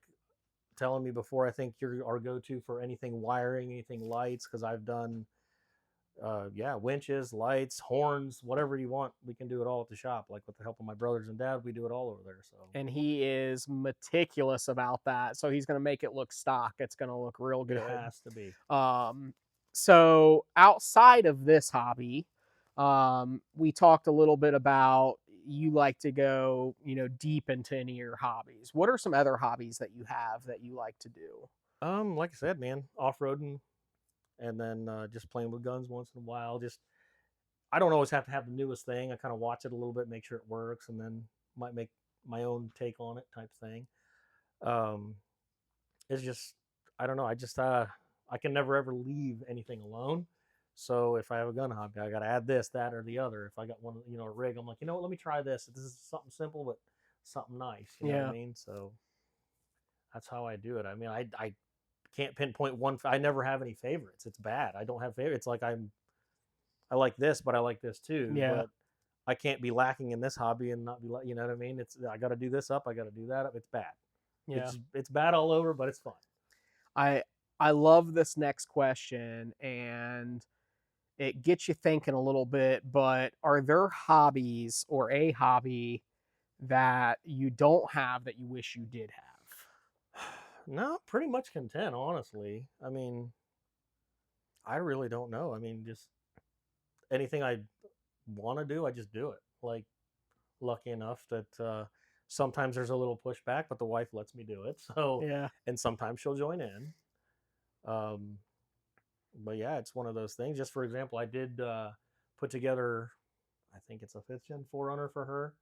telling me before. I think you're our go-to for anything wiring, anything lights, because I've done yeah, winches, lights, horns, whatever you want. We can do it all at the shop. Like with the help of my brothers and dad, we do it all over there. So And he is meticulous about that. So he's going to make it look stock. It's going to look real it good. has to be. Um, so outside of this hobby, we talked a little bit about you like to go, you know, deep into any of your hobbies. What are some other hobbies that you have that you like to do? Like I said, man, off-roading, and then just playing with guns once in a while. Just I don't always have to have the newest thing. I kind of watch it a little bit, make sure it works, and then might make my own take on it, type thing. Um, it's just I don't know. I can never ever leave anything alone. So if I have a gun hobby, I got to add this, that, or the other. If I got one, you know, a rig, I'm like, you know what? Let me try this. This is something simple, but something nice. You know what I Yeah. mean? So that's how I do it. I mean, I can't pinpoint one. I never have any favorites. It's bad. I don't have favorites. Like I like this, but I like this too. Yeah. But I can't be lacking in this hobby and not be like, you know what I mean? It's I got to do this up. I got to do that up. It's bad. Yeah. It's bad all over, but it's fun. I I love this next question and it gets you thinking a little bit, but are there hobbies or a hobby that you don't have that you wish you did have? No, pretty much content, honestly. I mean, I really don't know. I mean, just anything I want to do, I just do it. Like, lucky enough that sometimes there's a little pushback, but the wife lets me do it. So, Yeah. and sometimes she'll join in. Um, but yeah, it's one of those things. Just for example, I did put together, I think it's a fifth gen Forerunner for her.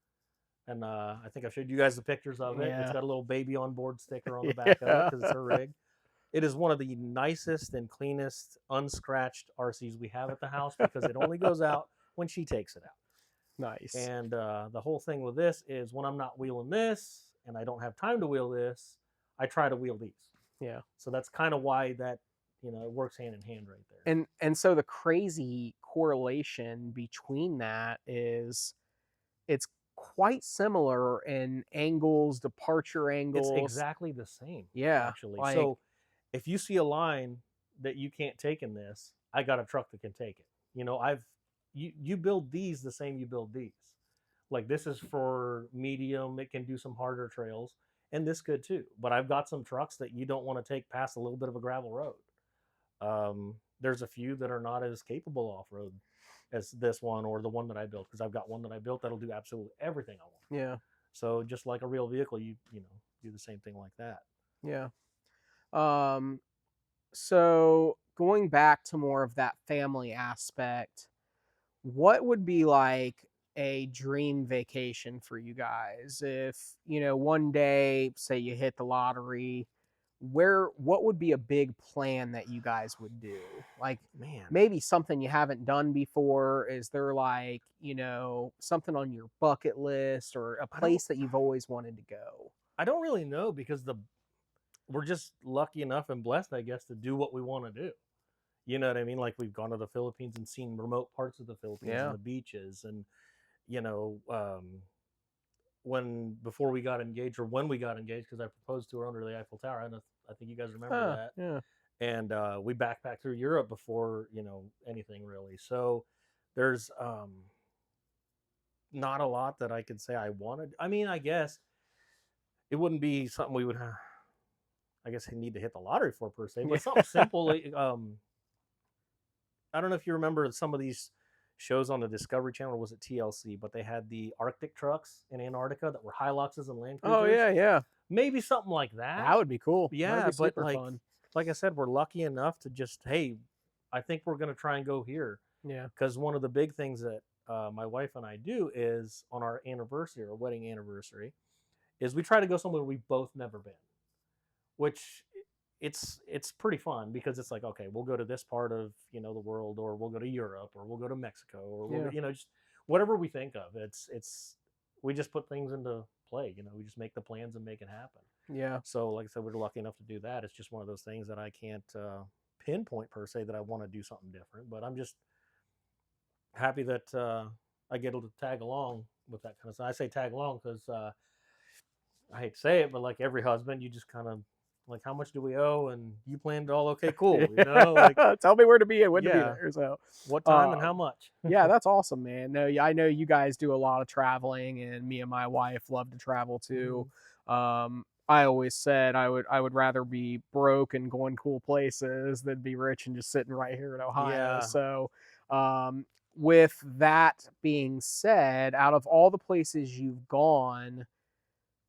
And I think I showed you guys the pictures of it. It's Yeah. got a little baby on board sticker on the back of it Yeah. because it's her rig. It is one of the nicest and cleanest unscratched RCs we have at the house because it only goes out when she takes it out. Nice. And the whole thing with this is when I'm not wheeling this and I don't have time to wheel this, I try to wheel these. Yeah. So that's kind of why that, you know, it works hand in hand right there. And so the crazy correlation between that is it's quite similar in angles, departure It's angles. exactly the same, Yeah. actually. Like, So if you see a line that you can't take in this, I got a truck that can take it. You know, you build these the same you build these. Like this is for medium, it can do some harder trails, and this could too. But I've got some trucks that you don't want to take past a little bit of a gravel road. There's a few that are not as capable off road as this one or the one that I built because I've got one that I built that'll do absolutely everything I want. yeah. So just like a real vehicle, you know do the same thing like that. Yeah. Um so going back to more of that family aspect, what would be like a dream vacation for you guys? If, one day, say you hit the lottery, what would be a big plan that you guys would do? Like Man, maybe something you haven't done before. Is there like, something on your bucket list or a I don't place that you've always wanted to go? I don't really know because we're just lucky enough and blessed, I guess, to do what we want to do. You know what I mean? Like we've gone to the Philippines and seen remote parts of the Philippines and Yeah. the beaches, and you know, when before we got engaged or when we got engaged, because I proposed to her under the Eiffel Tower. I think you guys remember Huh, that. yeah. And we backpacked through Europe before anything really. So there's not a lot that I could say I wanted. I mean, I guess it wouldn't be something we would. I guess I need to hit the lottery for per se, Yeah. but something simple. I don't know if you remember some of these shows on the Discovery Channel, or was it TLC? But they had the Arctic trucks in Antarctica that were Hiluxes and Land Oh, Cruisers. yeah, yeah. Maybe something like that. That would be cool. That'd Yeah, be but super fun. like I said, we're lucky enough to just, hey, I think we're gonna try and go here Yeah. because one of the big things that my wife and I do is on our anniversary, our wedding anniversary, is we try to go somewhere we've both never been, which it's pretty fun because it's like, okay, we'll go to this part of the world, or we'll go to Europe, or we'll go to Mexico, or we'll Yeah. just whatever we think of. It's we just put things into play. We just make the plans and make it happen. Yeah. So like I said, we're lucky enough to do that. It's just one of those things that I can't pinpoint per se that I want to do something different, but I'm just happy that I get to tag along with that kind of stuff. I say tag along because I hate to say it, but like every husband, you just kind of like, how much do we owe? And you planned it all. Okay, cool. Like, Tell me where to be and when to be yeah, there. So, what time and how much? yeah, that's awesome, man. No, yeah, I know you guys do a lot of traveling, and me and my wife love to travel too. I always said I would rather be broke and going cool places than be rich and just sitting right here in Ohio. Yeah. So, with that being said, out of all the places you've gone,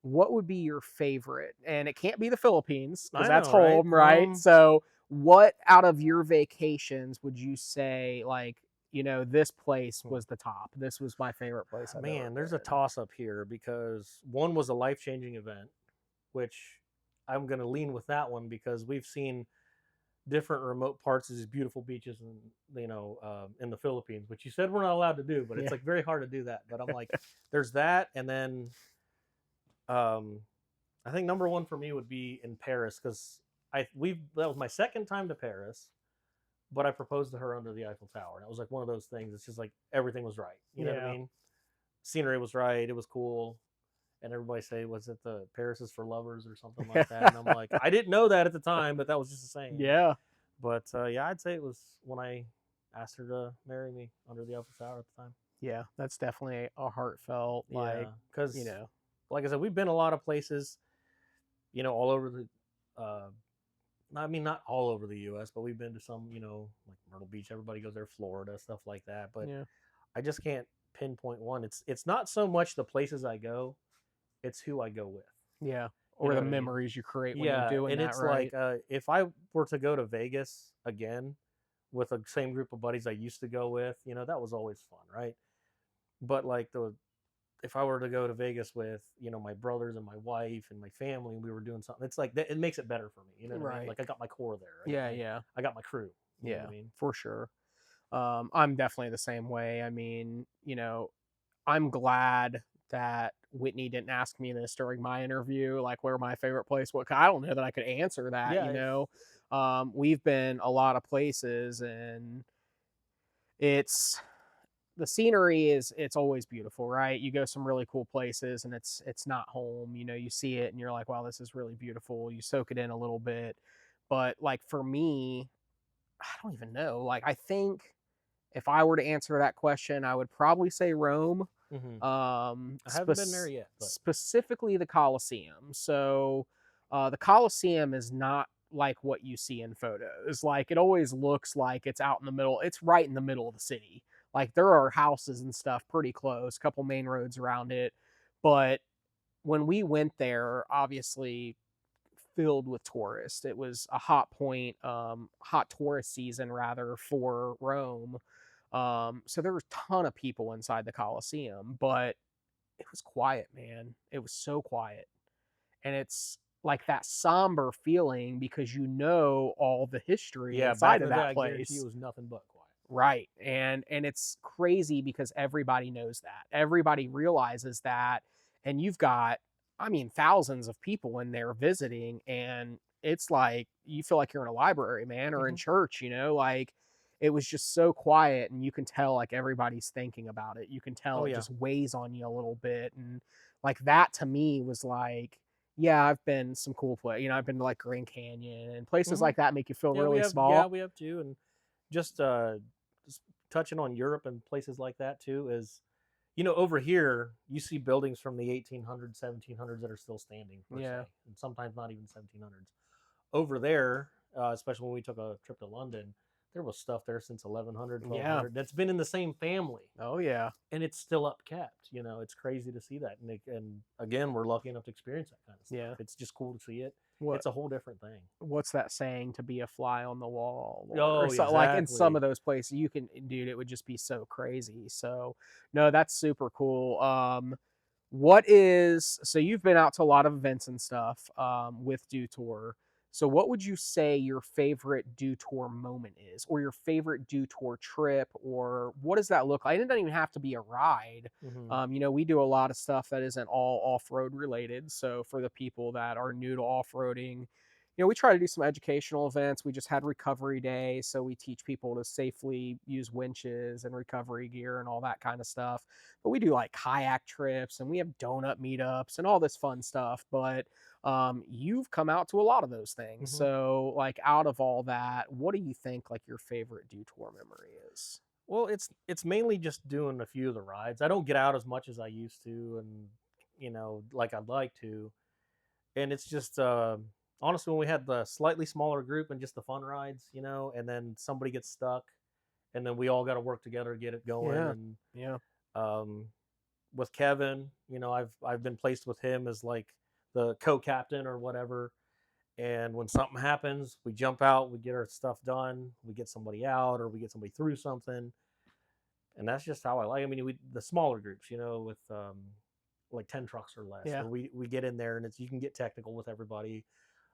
what would be your favorite? And it can't be the Philippines because I that's know, right? home, right? So, what out of your vacations would you say, like, this place was the top? This was my favorite place I've ever Man, there's a been. toss up here because one was a life changing event, which I'm going to lean with that one because we've seen different remote parts of these beautiful beaches in the Philippines, which you said we're not allowed to do, but it's Yeah. like very hard to do that. But I'm like, there's that, and then I think number one for me would be in Paris because that was my second time to Paris, but I proposed to her under the Eiffel Tower, and it was like one of those things. It's just like everything was right. You know what I Yeah. mean? Scenery was right. It was cool. And everybody say, was it the Paris is for lovers or something like that? And I'm like, I didn't know that at the time, but that was just the saying. Yeah. But yeah, I'd say it was when I asked her to marry me under the Eiffel Tower at the time. Yeah. That's definitely a heartfelt, like, because you know. like I said, we've been a lot of places, all over the. I mean, not all over the U.S., but we've been to some, like Myrtle Beach. Everybody goes there, Florida, stuff like that. But Yeah. I just can't pinpoint one. It's not so much the places I go, it's who I go with. Yeah. You Or know the what I mean? memories you create when Yeah, you're doing and that, it's right? like if I were to go to Vegas again with the same group of buddies I used to go with, that was always fun, right? But like if I were to go to Vegas with my brothers and my wife and my family, and we were doing something, it's like it makes it better for me. You know what I mean? Right. Like I got my core there. Yeah. I got my crew. You know Yeah. what I mean? For sure. I'm definitely the same way. I mean, I'm glad that Whitney didn't ask me this during my interview, like where my favorite place was. I don't know that I could answer that, Yeah. We've been a lot of places, and it's the scenery it's always beautiful, right? You go some really cool places and it's not home, you see it and you're like, wow, this is really beautiful. You soak it in a little bit. But like for me, I don't even know. Like I think if I were to answer that question, I would probably say Rome. I haven't been there yet, but Specifically the Colosseum. So the Colosseum is not like what you see in photos. Like it always looks like it's out in the middle. It's right in the middle of the city. Like there are houses and stuff pretty close, a couple main roads around it. But when we went there, obviously filled with tourists. It was a hot tourist season rather for Rome. So there was a ton of people inside the Coliseum, but it was quiet, man. It was so quiet. And it's like that somber feeling because you know all the history Yeah, back inside in of the day, that I guarantee it place. was nothing but quiet. Right. And it's crazy because everybody knows that. Everybody realizes that. And you've got, I mean, thousands of people in there visiting, and it's like you feel like you're in a library, man, or in Hmm. church, like it was just so quiet, and you can tell like everybody's thinking about it. You can tell Oh it yeah. just weighs on you a little bit. And like that to me was like, yeah, I've been some cool place. I've been to like Grand Canyon and places Hmm. like that make you feel Yeah, really small. we have too, and just just touching on Europe and places like that too is, over here you see buildings from the 1800s, 1700s that are still standing per se, Yeah. and sometimes not even 1700s. Over there, especially when we took a trip to London, there was stuff there since 1100, Yeah. 1200 that's been in the same family, Oh yeah. and it's still upkept. It's crazy to see that, and again, we're lucky enough to experience that kind of stuff. Yeah. It's just cool to see it. What It's a whole different thing. what's that saying? To be a fly on the wall, or Oh, so like in some exactly. of those places, you can, dude, it would just be so crazy. So no, that's super cool. What is so you've been out to a lot of events and stuff with DOTORE. So what would you say your favorite DOTORE moment is, or your favorite DOTORE trip, or what does that look like? It doesn't even have to be a ride. Hmm. We do a lot of stuff that isn't all off-road related. So for the people that are new to off-roading, we try to do some educational events. We just had recovery day, so we teach people to safely use winches and recovery gear and all that kind of stuff. But we do like kayak trips, and we have donut meetups and all this fun stuff. But you've come out to a lot of those things. Hmm. So like out of all that, what do you think like your favorite DOTORE memory is? Well, it's mainly just doing a few of the rides. I don't get out as much as I used to, and like I'd like to. And it's just honestly, when we had the slightly smaller group and just the fun rides, and then somebody gets stuck, and then we all got to work together to get it going. Yeah. And Yeah. um, with Kevin, I've been placed with him as like the co-captain or whatever. And when something happens, we jump out, we get our stuff done, we get somebody out, or we get somebody through something, and that's just how I like. I mean, the smaller groups, with like 10 trucks or less, Yeah. where we get in there and you can get technical with everybody.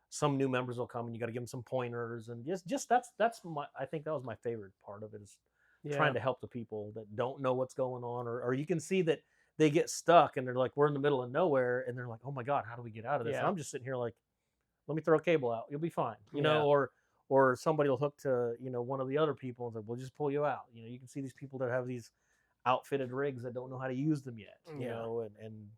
Some new members will come and you got to give them some pointers, and just that's my I think that was my favorite part of it, is Yeah. trying to help the people that don't know what's going on, or you can see that they get stuck and they're like, we're in the middle of nowhere, and they're like, oh my god, how do we get out of this? And Yeah. I'm just sitting here like, let me throw a cable out, you'll be fine, Yeah. or somebody will hook to one of the other people and say, we'll just pull you out. You can see these people that have these outfitted rigs that don't know how to use them yet, Yeah. and then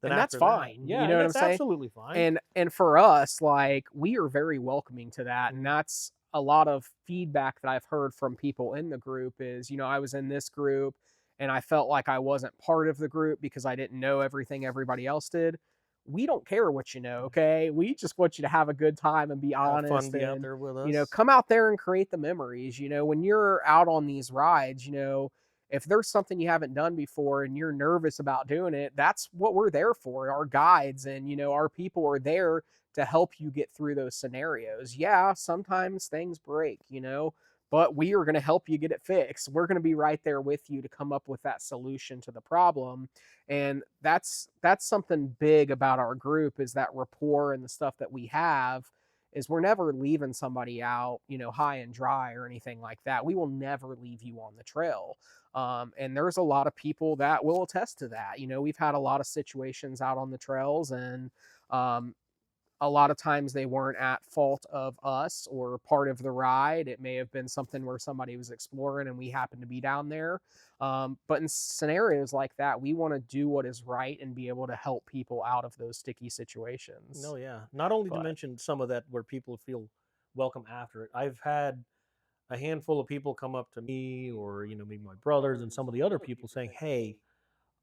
And that's after that, fine. You yeah, know what I'm that's saying? absolutely fine. And for us, like, we are very welcoming to that. And Mhm. that's a lot of feedback that I've heard from people in the group is, I was in this group and I felt like I wasn't part of the group because I didn't know everything everybody else did. We don't care what you know, okay? We just want you to have a good time and be Have fun, honest be out and, there with us. come out there and create the memories. When you're out on these rides, if there's something you haven't done before and you're nervous about doing it, that's what we're there for. Our guides and, our people are there to help you get through those scenarios. Yeah, sometimes things break, but we are going to help you get it fixed. We're going to be right there with you to come up with that solution to the problem. And that's something big about our group, is that rapport and the stuff that we have is we're never leaving somebody out, high and dry or anything like that. We will never leave you on the trail. And there's a lot of people that will attest to that. We've had a lot of situations out on the trails, and um, a lot of times they weren't at fault of us or part of the ride. It may have been something where somebody was exploring and we happened to be down there. But in scenarios like that, we want to do what is right and be able to help people out of those sticky situations. No, yeah. Not only to But mention some of that where people feel welcome after it. I've had a handful of people come up to me, or maybe my brothers and some of the other people, saying, "Hey,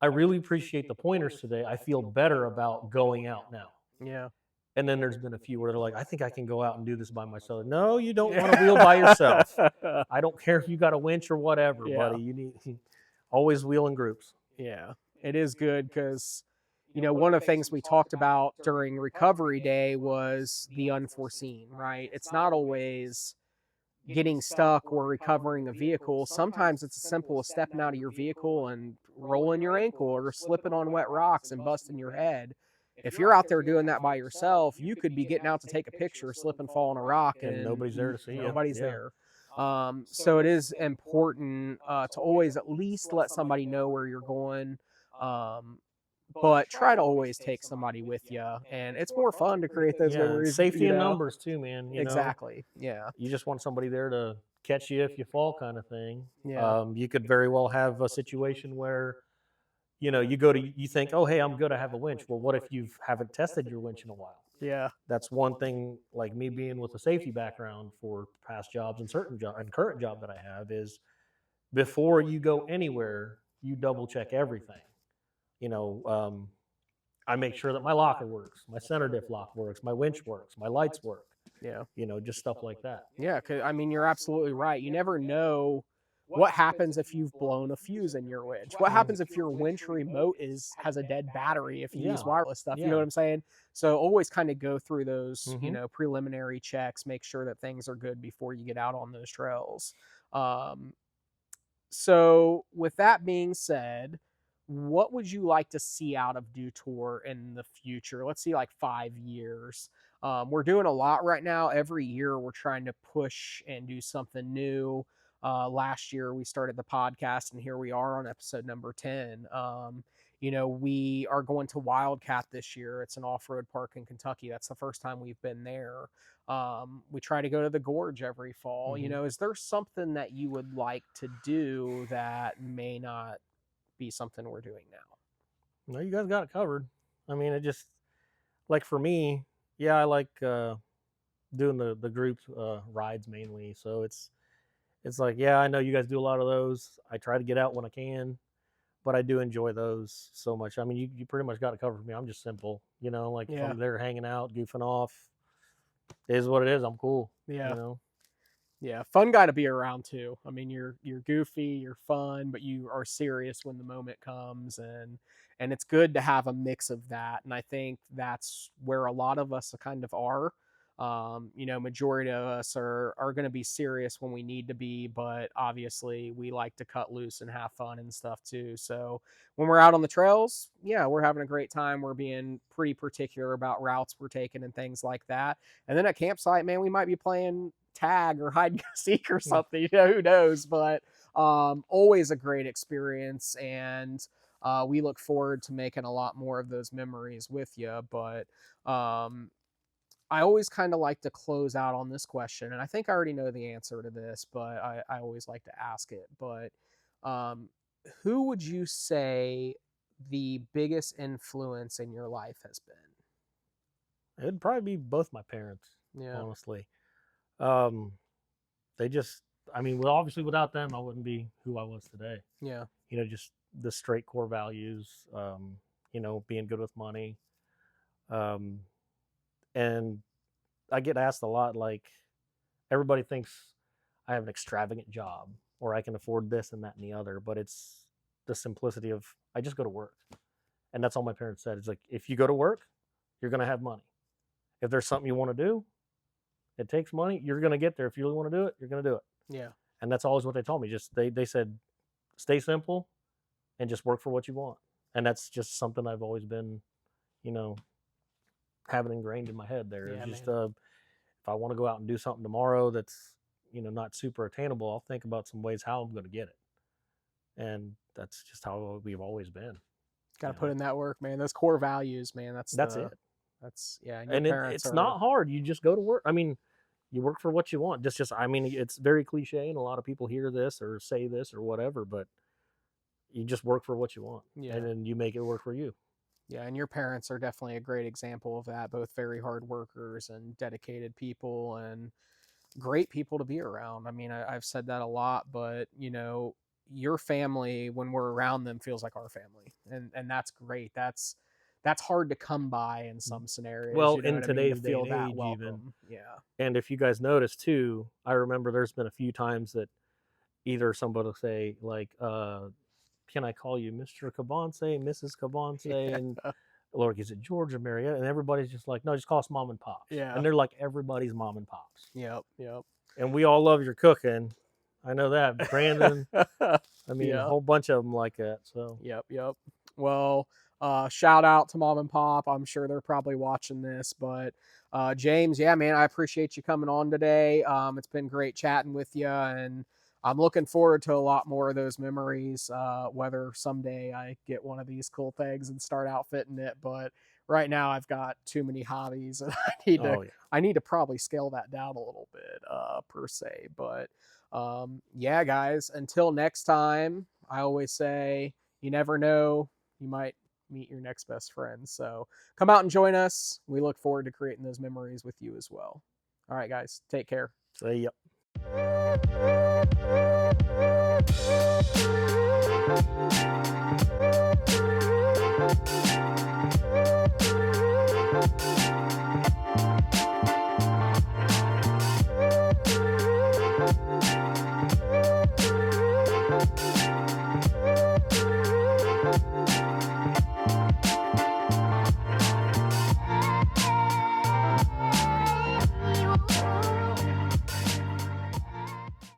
I really appreciate the pointers today. I feel better about going out now." yeah. And then there's been a few where they're like, "I think I can go out and do this by myself." No, you don't want to wheel by yourself. I don't care if you got a winch or whatever, Yeah. buddy. You need always wheel in groups. Yeah, it is good because, one of the things we talked about during recovery day was the unforeseen, right? It's not always, getting stuck or recovering a vehicle, sometimes it's as simple as stepping out of your vehicle and rolling your ankle or slipping on wet rocks and busting your head. If you're out there doing that by yourself, you could be getting out to take a picture, slip and fall on a rock, And and nobody's there to see you. nobody's Yeah. there. So it is important to always at least let somebody know where you're going. Um, but try to always take somebody with you, and it's more fun to create those Yeah, and memories, safety in numbers too, man. Exactly. Yeah. You just want somebody there to catch you if you fall, kind of thing. Yeah. You could very well have a situation where you go to you think, oh hey, I'm good, I have a winch. Well, what if you haven't tested your winch in a while? Yeah. That's one thing. Like me being with a safety background for past jobs and certain job and current job that I have is before you go anywhere, you double check everything. You know, I make sure that my locker works, my center diff lock works, my winch works, my lights work. Yeah. Just stuff like that. Yeah. 'Cause, I mean, you're absolutely right. You never know what happens if you've blown a fuse in your winch. What Mm. happens if your winch remote has a dead battery if you use Yeah, wireless stuff? You know yeah. what I'm saying? So always kind of go through those, Hmm. preliminary checks, make sure that things are good before you get out on those trails. Um, So, with that being said, what would you like to see out of DOTORE in the future? Let's see, like 5 years. We're doing a lot right now. Every year, we're trying to push and do something new. Last year, we started the podcast, and here we are on episode number 10. We are going to Wildcat this year. It's an off road park in Kentucky. That's the first time we've been there. We try to go to the gorge every fall. Hmm. Is there something that you would like to do that may not be something we're doing now? No, you guys got it covered. I mean, it just like for me, yeah, I like doing the group rides mainly. So it's like, yeah, I know you guys do a lot of those. I try to get out when I can, but I do enjoy those so much. I mean, you pretty much got it covered for me. I'm just simple, like if Yeah. I'm there hanging out, goofing off, it is what it is. I'm cool. Yeah. You know. Yeah, fun guy to be around too. I mean, you're goofy, you're fun, but you are serious when the moment comes, and it's good to have a mix of that. And I think that's where a lot of us kind of are. Majority of us are going to be serious when we need to be, but obviously we like to cut loose and have fun and stuff too. So when we're out on the trails, yeah, we're having a great time. We're being pretty particular about routes we're taking and things like that. And then at campsite, man, we might be playing tag or hide and seek or something. Who knows? But always a great experience, and we look forward to making a lot more of those memories with you. But I always kind of like to close out on this question, and I think I already know the answer to this, but I always like to ask it. But um, who would you say the biggest influence in your life has been? It'd probably be both my parents, Yeah. honestly. Um, they just, I mean, well, obviously without them, I wouldn't be who I was today. Yeah. Just the straight core values, being good with money. Um, and I get asked a lot, like, everybody thinks I have an extravagant job or I can afford this and that and the other, but it's the simplicity of I just go to work. And that's all my parents said. It's like, if you go to work, you're going to have money. If there's something you want to do, it takes money. You're going to get there. If you really want to do it, you're going to do it. Yeah. And that's always what they told me. Just they said, stay simple and just work for what you want. And that's just something I've always been, having ingrained in my head there. Yeah, It's just man. if I want to go out and do something tomorrow that's, not super attainable, I'll think about some ways how I'm going to get it. And that's just how we've always been. Got to put in that work, man. Those core values, man. That's it. That's yeah. And it's not hard. You just go to work. I mean, you work for what you want. I mean, it's very cliche, and a lot of people hear this or say this or whatever, but you just work for what you want, Yeah. and then you make it work for you. Yeah, and your parents are definitely a great example of that. Both very hard workers and dedicated people, and great people to be around. I mean, I've said that a lot, but your family, when we're around them, feels like our family, and that's great. That's hard to come by in some scenarios. Well, you know in what I mean, today's to day feel and that age, welcome. even. Yeah. And if you guys notice too, I remember there's been a few times that either somebody will say like, "Can I call you Mr. Cabonce, Mrs. Cabonce?" Yeah. And Lord, is it George or Marietta? And everybody's just like, "No, just call us mom and pops." Yeah. And they're like everybody's mom and pops. Yep. Yep. And we all love your cooking. I know that. Brandon, I mean, a Yeah. whole bunch of them like that. So, Yep. Well, shout out to mom and pop. I'm sure they're probably watching this, but James, yeah, man, I appreciate you coming on today. It's been great chatting with you, and I'm looking forward to a lot more of those memories. Whether someday I get one of these cool things and start outfitting it, but right now I've got too many hobbies, and oh, yeah. I need to probably scale that down a little bit, per se. But yeah, guys, until next time, I always say, you never know, you might meet your next best friend. So come out and join us. We look forward to creating those memories with you as well. All right, guys, take care. So, yep.